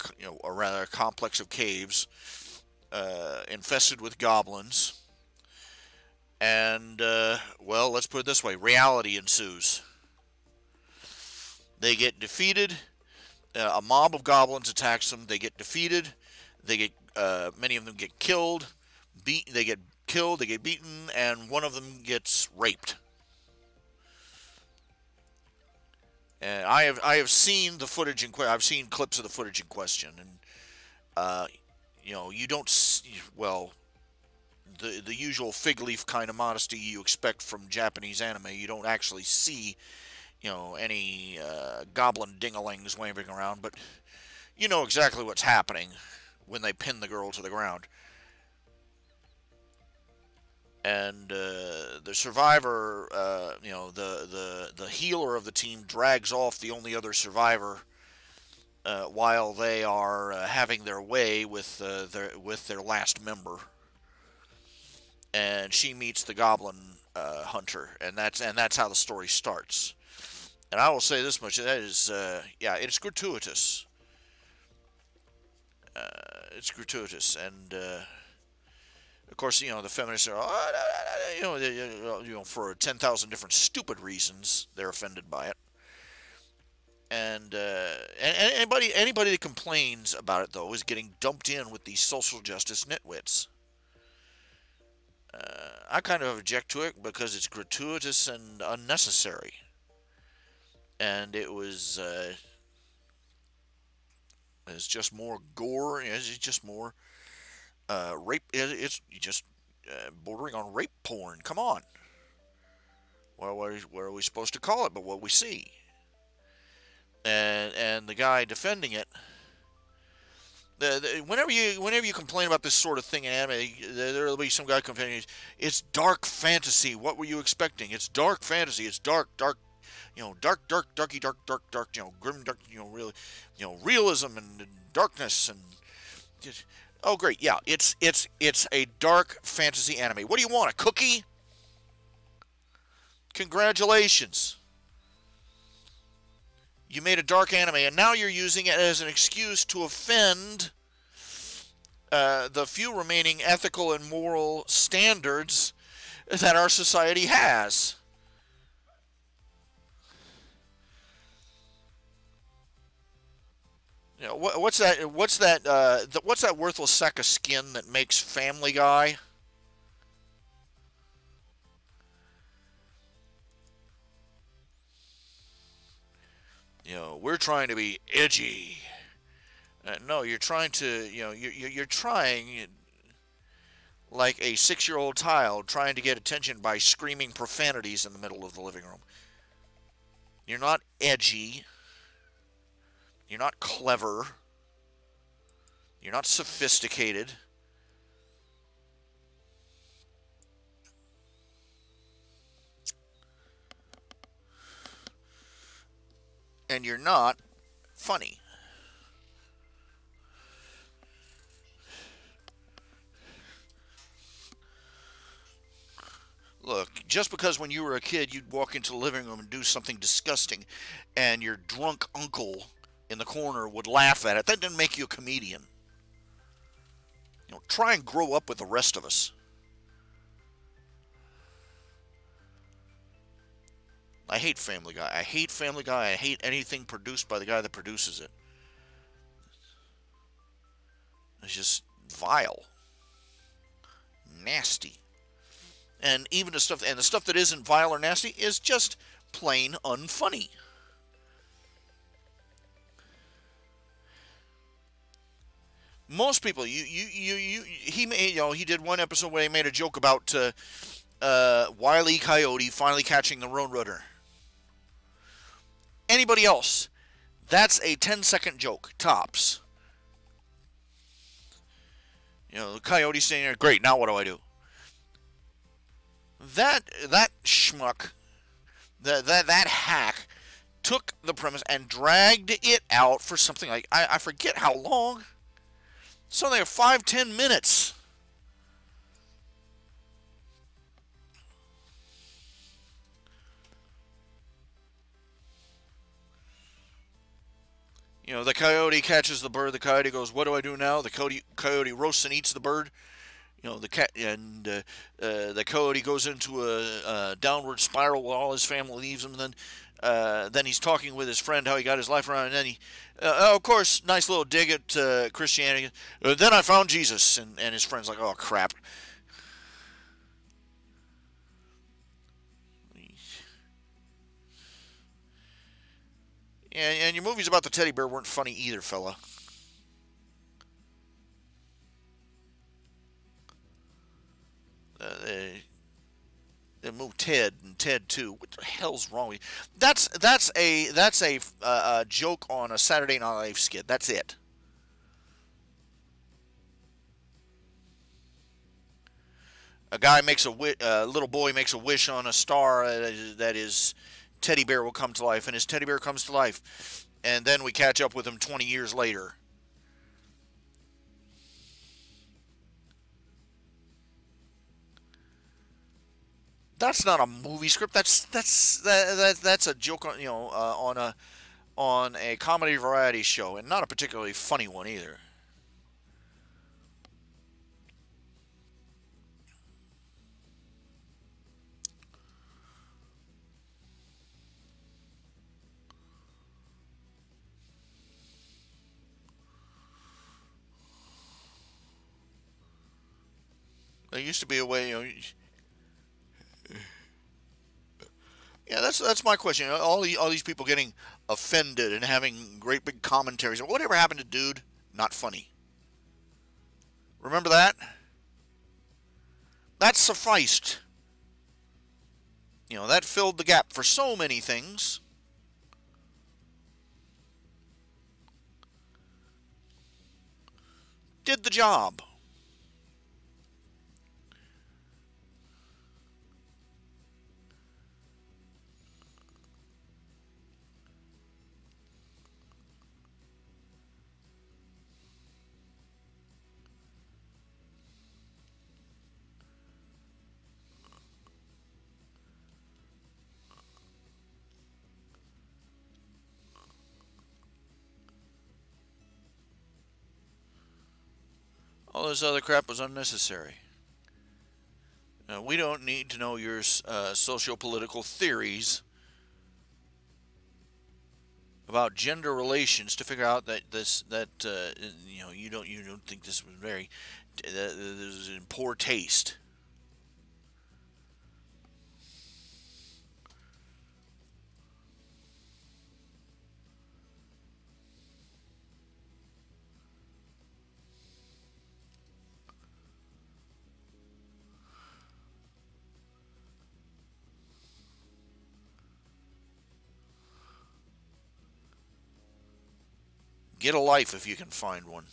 A: rather complex of caves, infested with goblins. And, well, let's put it this way. Reality ensues. They get defeated. A mob of goblins attacks them. They get defeated. Many of them get killed. They get killed, they get beaten, and one of them gets raped. And I have seen the footage in question. I've seen clips of the footage in question, and you don't the usual fig leaf kind of modesty you expect from Japanese anime. You don't actually see any goblin dingalings waving around, but you know exactly what's happening when they pin the girl to the ground. And the survivor, the healer of the team drags off the only other survivor while they are having their way with their last member. And she meets the goblin hunter, and that's how the story starts. And I will say this much: that is, it's gratuitous. It's gratuitous, and of course, the feminists are, for 10,000 different stupid reasons, they're offended by it. And anybody that complains about it, though, is getting dumped in with these social justice nitwits. I kind of object to it because it's gratuitous and unnecessary. And it's just more gore. It's just more rape. It's just bordering on rape porn. Come on. What are we supposed to call it but what we see? And the guy defending it, whenever you complain about this sort of thing in anime, there'll be some guy complaining, it's dark fantasy. What were you expecting? It's dark fantasy. It's dark, darky, dark, grim, dark, really, realism and darkness and. Oh, great! Yeah, it's a dark fantasy anime. What do you want? A cookie? Congratulations. You made a dark anime, and now you're using it as an excuse to offend the few remaining ethical and moral standards that our society has. What's that worthless sack of skin that makes Family Guy? We're trying to be edgy. No, you're trying to, you're trying like a 6-year-old child trying to get attention by screaming profanities in the middle of the living room. You're not edgy. You're not clever. You're not sophisticated. and you're not funny. Look, just because when you were a kid you'd walk into the living room and do something disgusting and your drunk uncle in the corner would laugh at it, that didn't make you a comedian. Try and grow up with the rest of us. I hate Family Guy. I hate Family Guy. I hate anything produced by the guy that produces it. It's just vile. Nasty. And even the stuff that isn't vile or nasty is just plain unfunny. Most people, he did one episode where he made a joke about Wile E. Coyote finally catching the Roadrunner. Anybody else, that's a 10-second joke, tops. The coyote saying there, great, now what do I do? That schmuck, that hack, took the premise and dragged it out for something like, I forget how long. Something like 5-10 minutes. The coyote catches the bird. The coyote goes, what do I do now? The coyote roasts and eats the bird. The coyote goes into a downward spiral while all his family leaves him. Then he's talking with his friend how he got his life around, and then he, of course, nice little dig at Christianity. Then I found Jesus, and his friend's like, oh crap. And your movies about the teddy bear weren't funny either, fella. They moved Ted and Ted 2. What the hell's wrong with you? That's a joke on a Saturday Night Live skit. That's it. A little boy makes a wish on a star that his teddy bear will come to life, and his teddy bear comes to life, and then we catch up with him 20 years later. That's not a movie script. That's a joke on a comedy variety show, and not a particularly funny one either. There used to be a way, yeah, that's my question. All these people getting offended and having great big commentaries. Whatever happened to dude? Not funny. Remember that? That sufficed. That filled the gap for so many things. Did the job. All this other crap was unnecessary. We don't need to know your socio-political theories about gender relations to figure out that you don't think this was this is in poor taste. Get a life if you can find one.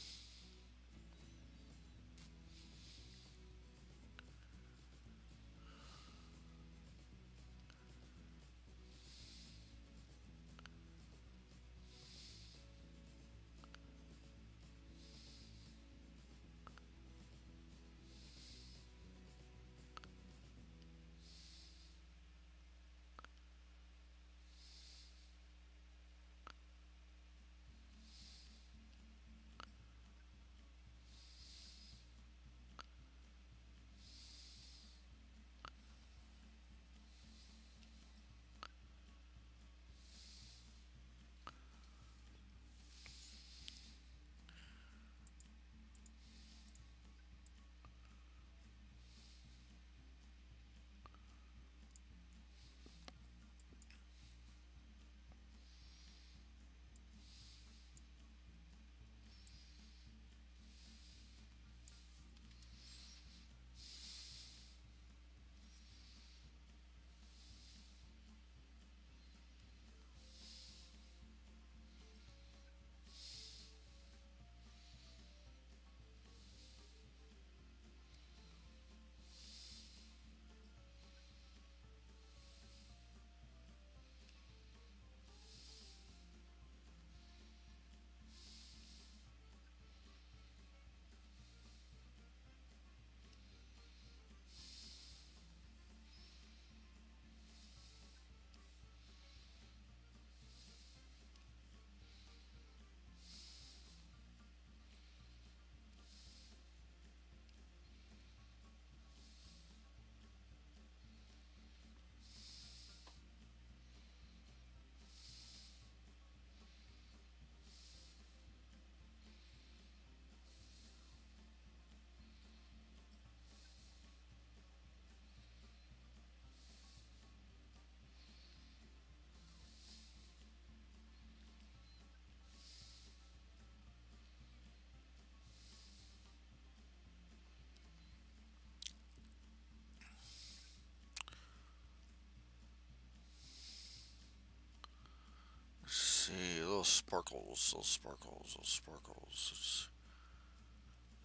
A: little sparkles, little sparkles, little sparkles.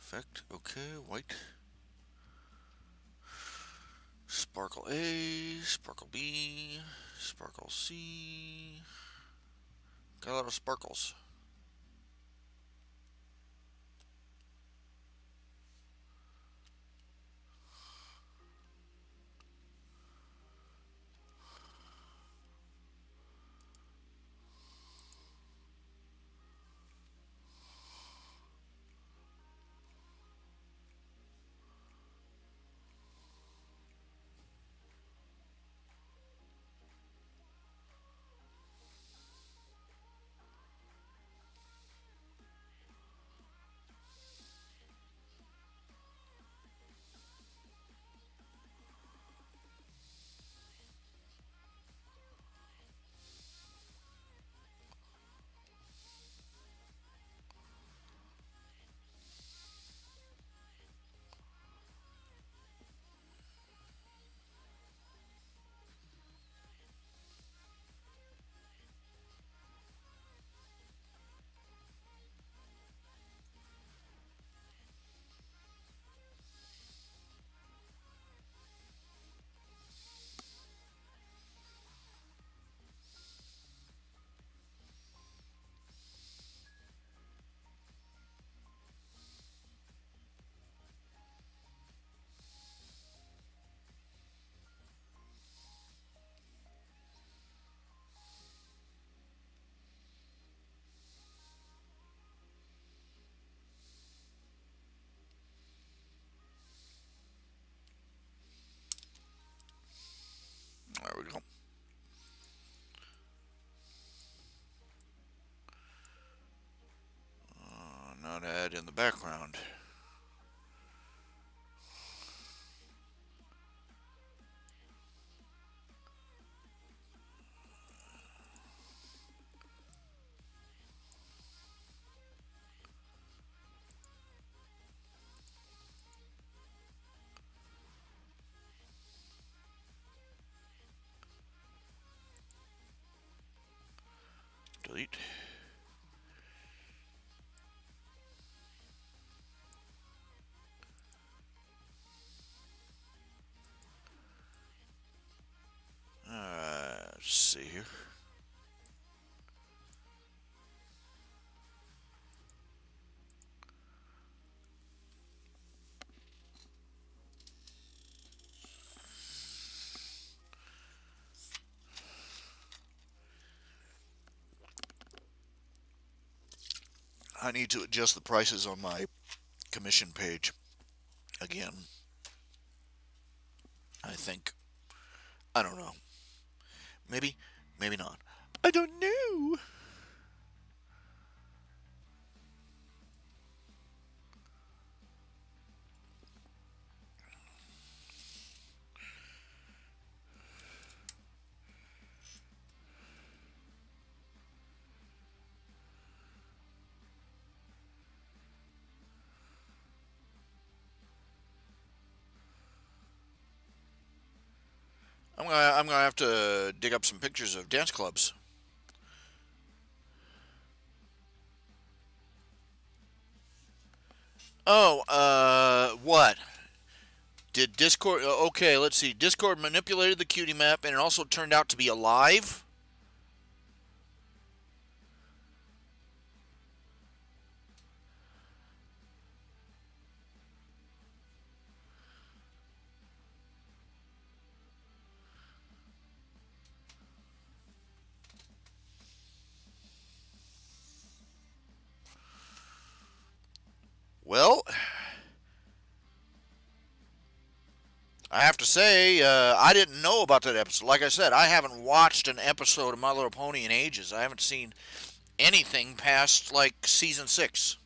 A: Effect, okay, white. Sparkle A, sparkle B, sparkle C. Got a lot of sparkles. There we go. Not add in the background. Delete. Let's see here. I need to adjust the prices on my commission page again. I think. I don't know. Maybe, maybe not. I don't know. I'm gonna have to dig up some pictures of dance clubs. Oh, what? Did Discord? Okay, let's see. Discord manipulated the cutie map, and it also turned out to be alive. Well, I have to say, I didn't know about that episode. Like I said, I haven't watched an episode of My Little Pony in ages. I haven't seen anything past like season 6,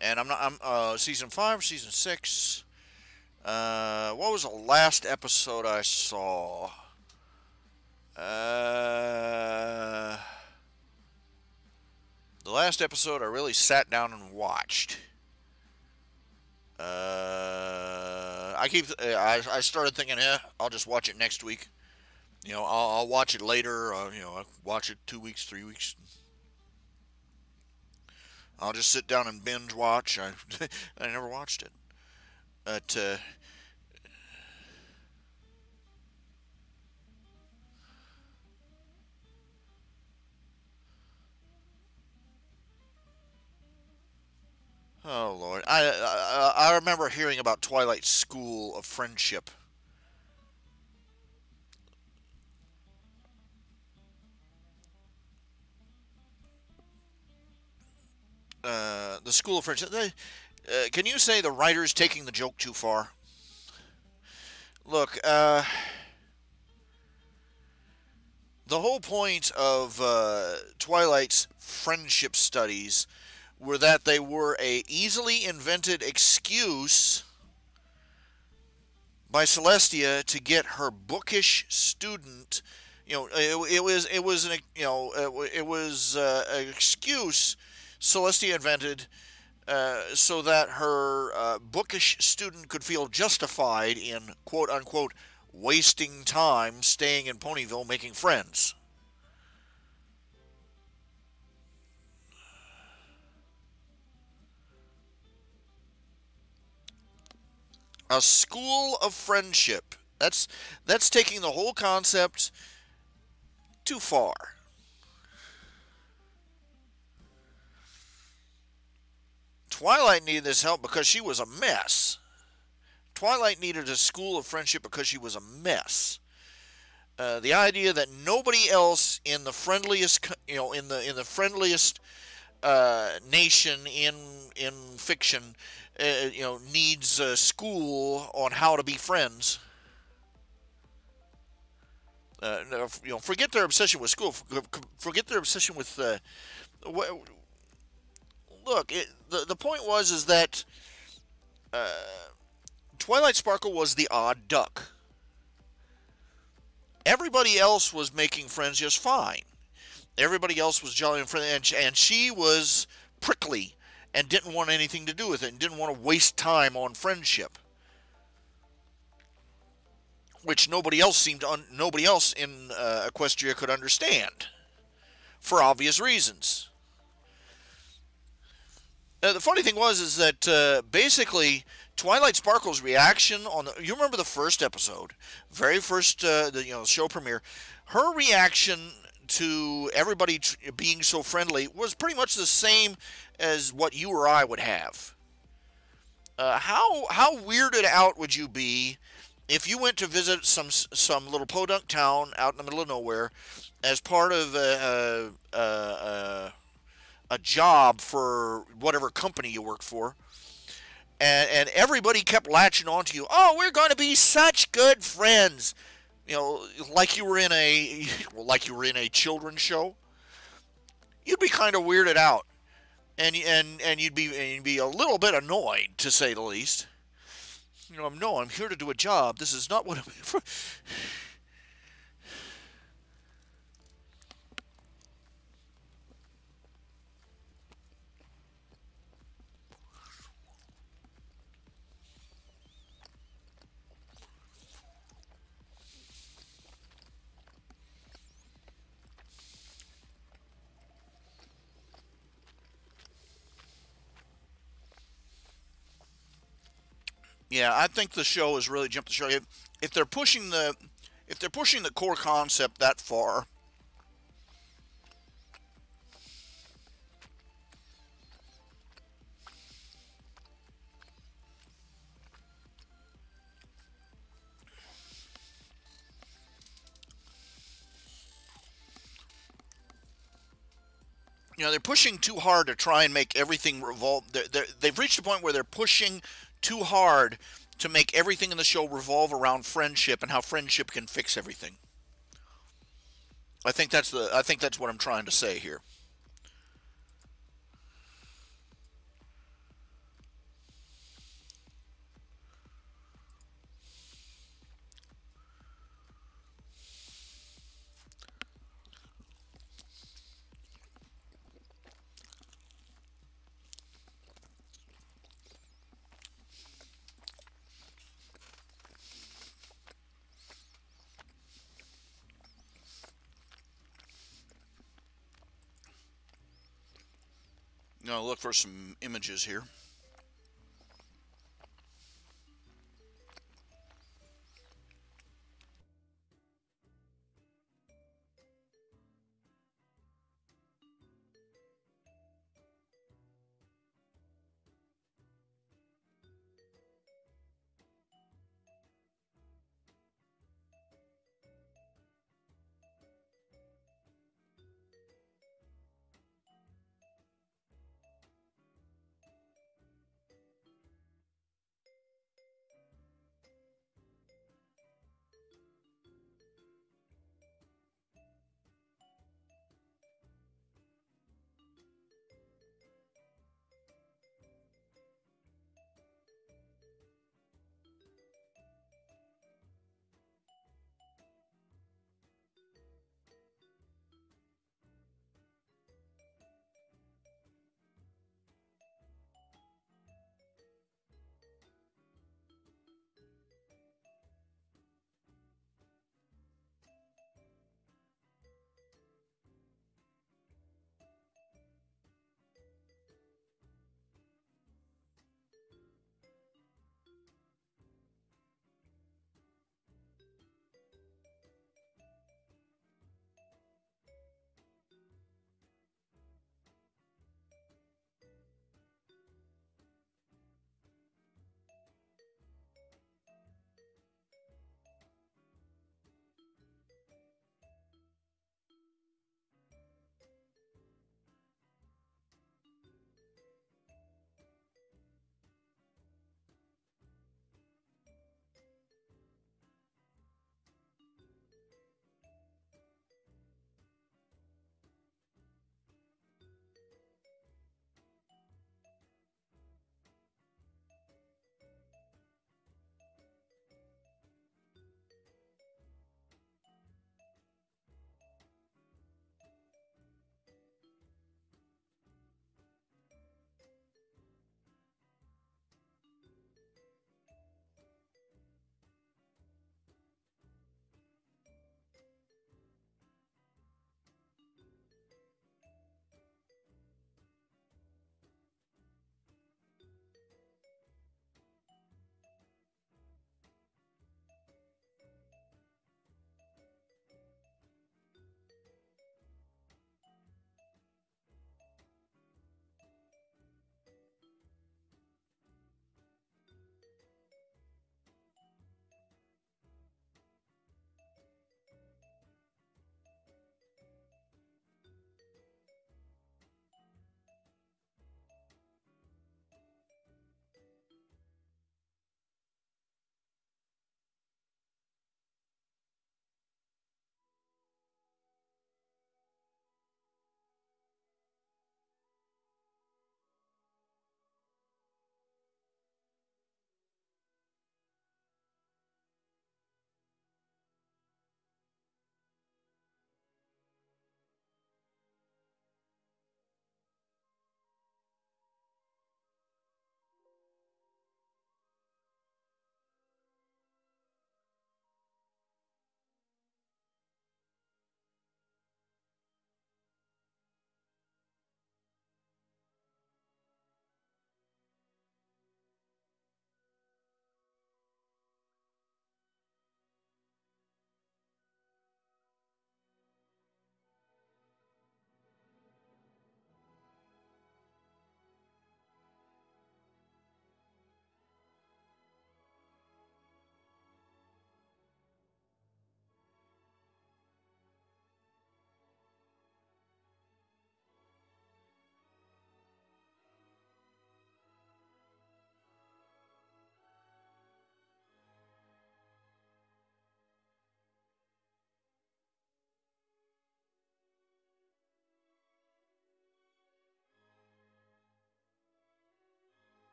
A: and I'm season 5, season 6. What was the last episode I saw? The last episode I really sat down and watched. I started thinking, I'll just watch it next week. I'll watch it later. I'll watch it 2 weeks, 3 weeks. I'll just sit down and binge watch. I never watched it. But oh Lord, I remember hearing about Twilight School of Friendship. The School of Friendship. Can you say the writer's taking the joke too far? Look, the whole point of Twilight's friendship studies were that they were a easily invented excuse by Celestia to get her bookish student. It was an excuse Celestia invented so that her bookish student could feel justified in quote unquote wasting time staying in Ponyville making friends. A school of friendship. That's taking the whole concept too far. Twilight needed this help because she was a mess. Twilight needed a school of friendship because she was a mess. The idea that nobody else in the friendliest, in the friendliest nation in fiction, needs a school on how to be friends. Forget their obsession with school. Forget their obsession with. Look, the point is that Twilight Sparkle was the odd duck. Everybody else was making friends just fine. Everybody else was jolly and friendly, and she was prickly and didn't want anything to do with it and didn't want to waste time on friendship, which nobody else in Equestria could understand for obvious reasons. The funny thing is that basically Twilight Sparkle's reaction you remember the first episode, very first the show premiere, her reaction to everybody being so friendly was pretty much the same as what you or I would have. How weirded out would you be if you went to visit some little podunk town out in the middle of nowhere as part of a job for whatever company you work for, and everybody kept latching onto you? Oh, we're going to be such good friends. Like you were in a children's show. You'd be kind of weirded out, and you'd be a little bit annoyed, to say the least. I'm here to do a job. This is not what I'm here for. Yeah, I think the show has really jumped the shark. If they're pushing the core concept that far, they're pushing too hard to try and make everything revolve. They've reached a point where they're pushing too hard to make everything in the show revolve around friendship and how friendship can fix everything. I think that's what I'm trying to say here. Now look for some images here.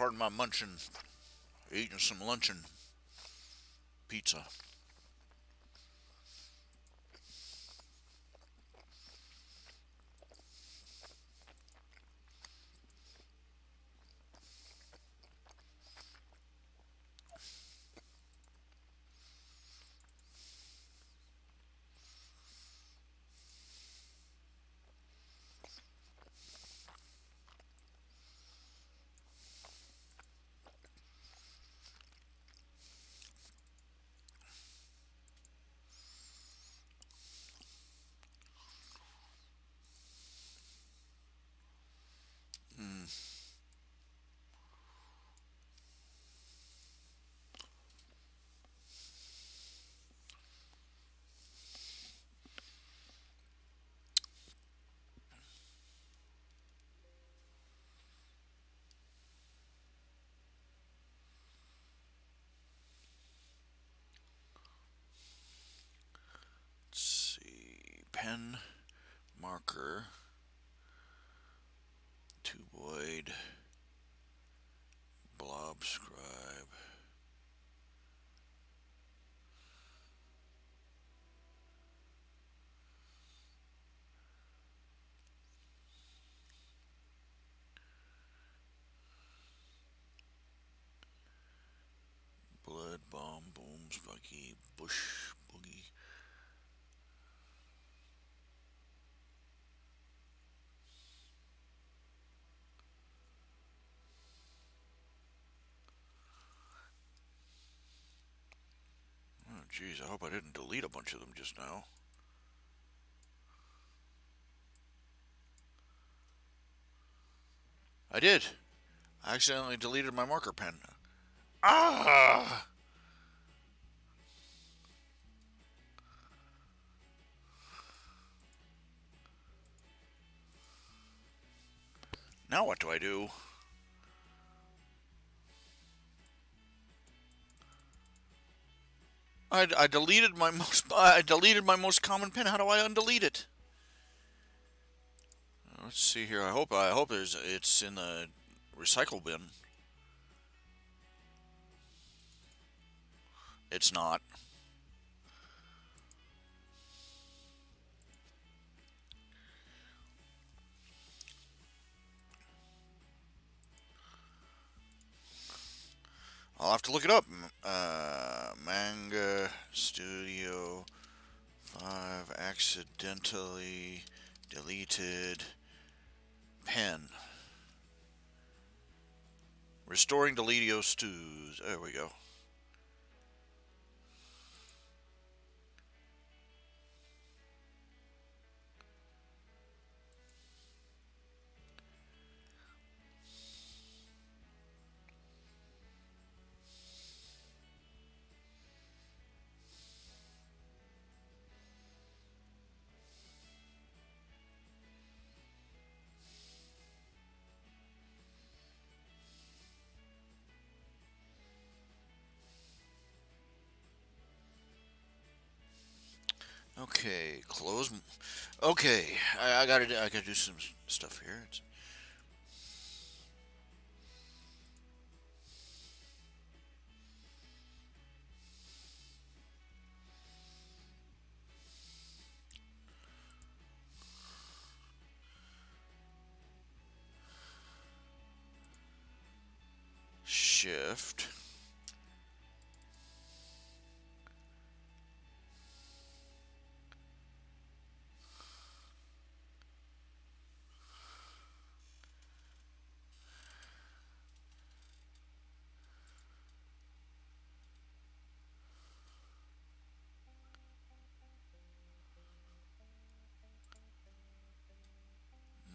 A: Pardon my munching, eating some luncheon. pizza. Mm. Let's see. Pen, marker, tuboid, blob scribe. Blood, bomb, boom, spiky, bush, boogie. Oh, jeez, I hope I didn't delete a bunch of them just now. I did. I accidentally deleted my marker pen. Ah! Now what do I do? I deleted my most common pen. How do I undelete it? Let's see here. I hope it's in the recycle bin. It's not. I'll have to look it up. Manga Studio 5 accidentally deleted pen. Restoring Deledio stews. There we go. Okay, close. Okay, I gotta do some stuff here. It's, shift.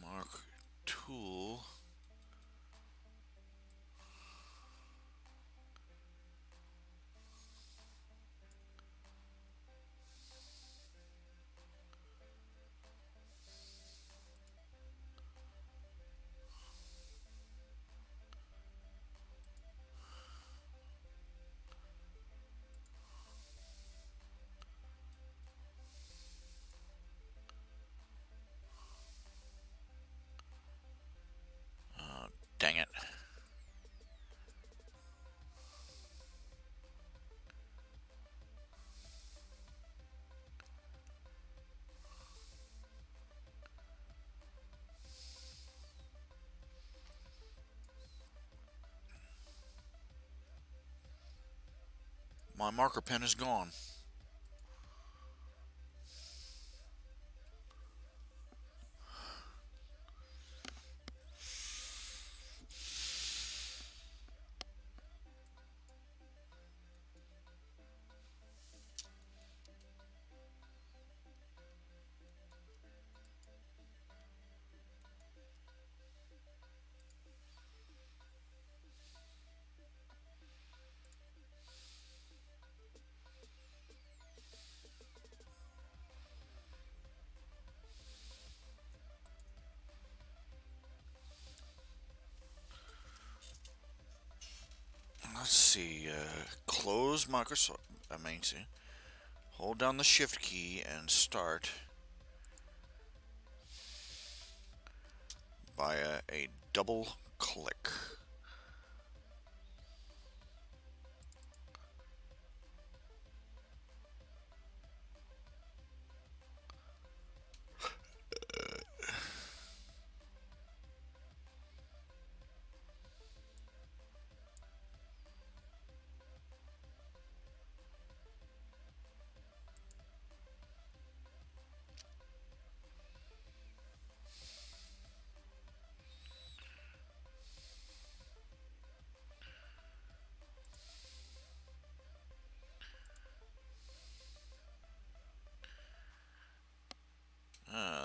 A: Mark tool. My marker pen is gone. Let's see, close Microsoft, hold down the shift key and start via a double click.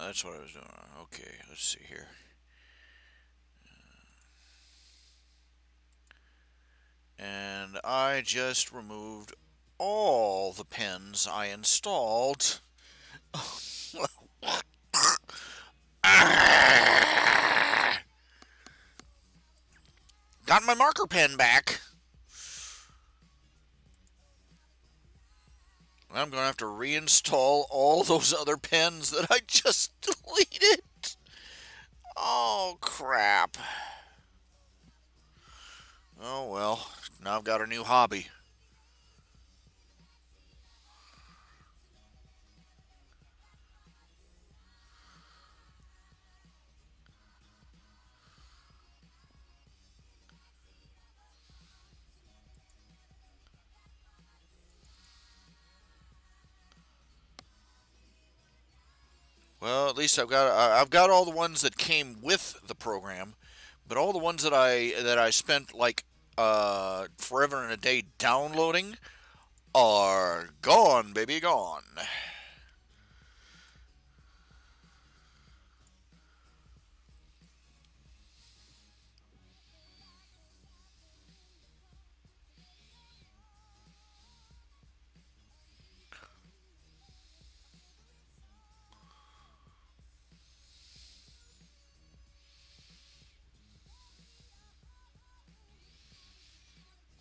A: That's what I was doing. Okay, let's see here. And I just removed all the pens I installed. Got my marker pen back. I'm going to have to reinstall all those other pens that I just deleted. Oh, crap. Oh, well. Now I've got a new hobby. Well, at least I've got all the ones that came with the program, but all the ones that I spent like forever and a day downloading are gone, baby, gone.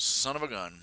A: Son of a gun.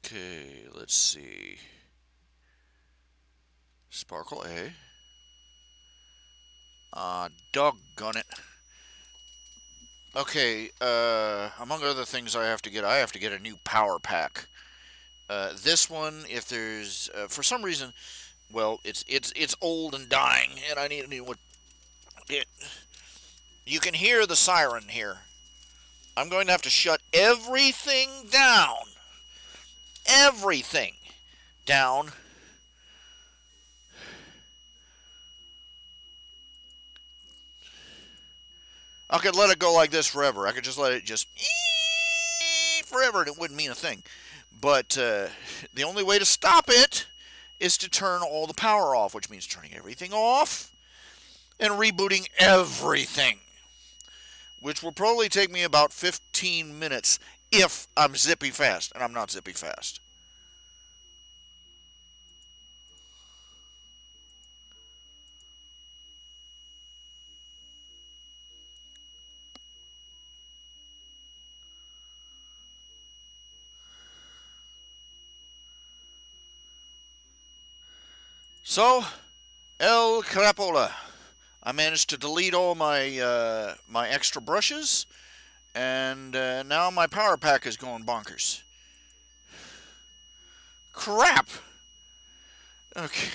A: Okay, let's see. Sparkle A. Doggone it. Okay, among other things I have to get a new power pack. This one, if there's, for some reason, well, it's old and dying, and I need a new one. You can hear the siren here. I'm going to have to shut everything down. Everything down. I could let it go like this forever. I could just let it just forever and it wouldn't mean a thing. But the only way to stop it is to turn all the power off, which means turning everything off and rebooting everything. which will probably take me about 15 minutes if I'm zippy fast, and I'm not zippy fast. So, El Crapola. I managed to delete all my extra brushes, and now my power pack is going bonkers. Crap! Okay.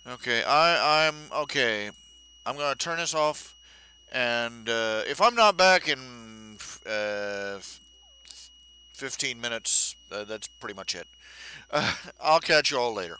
A: Okay, I'm okay. I'm gonna turn this off, and if I'm not back in 15 minutes, that's pretty much it. I'll catch you all later.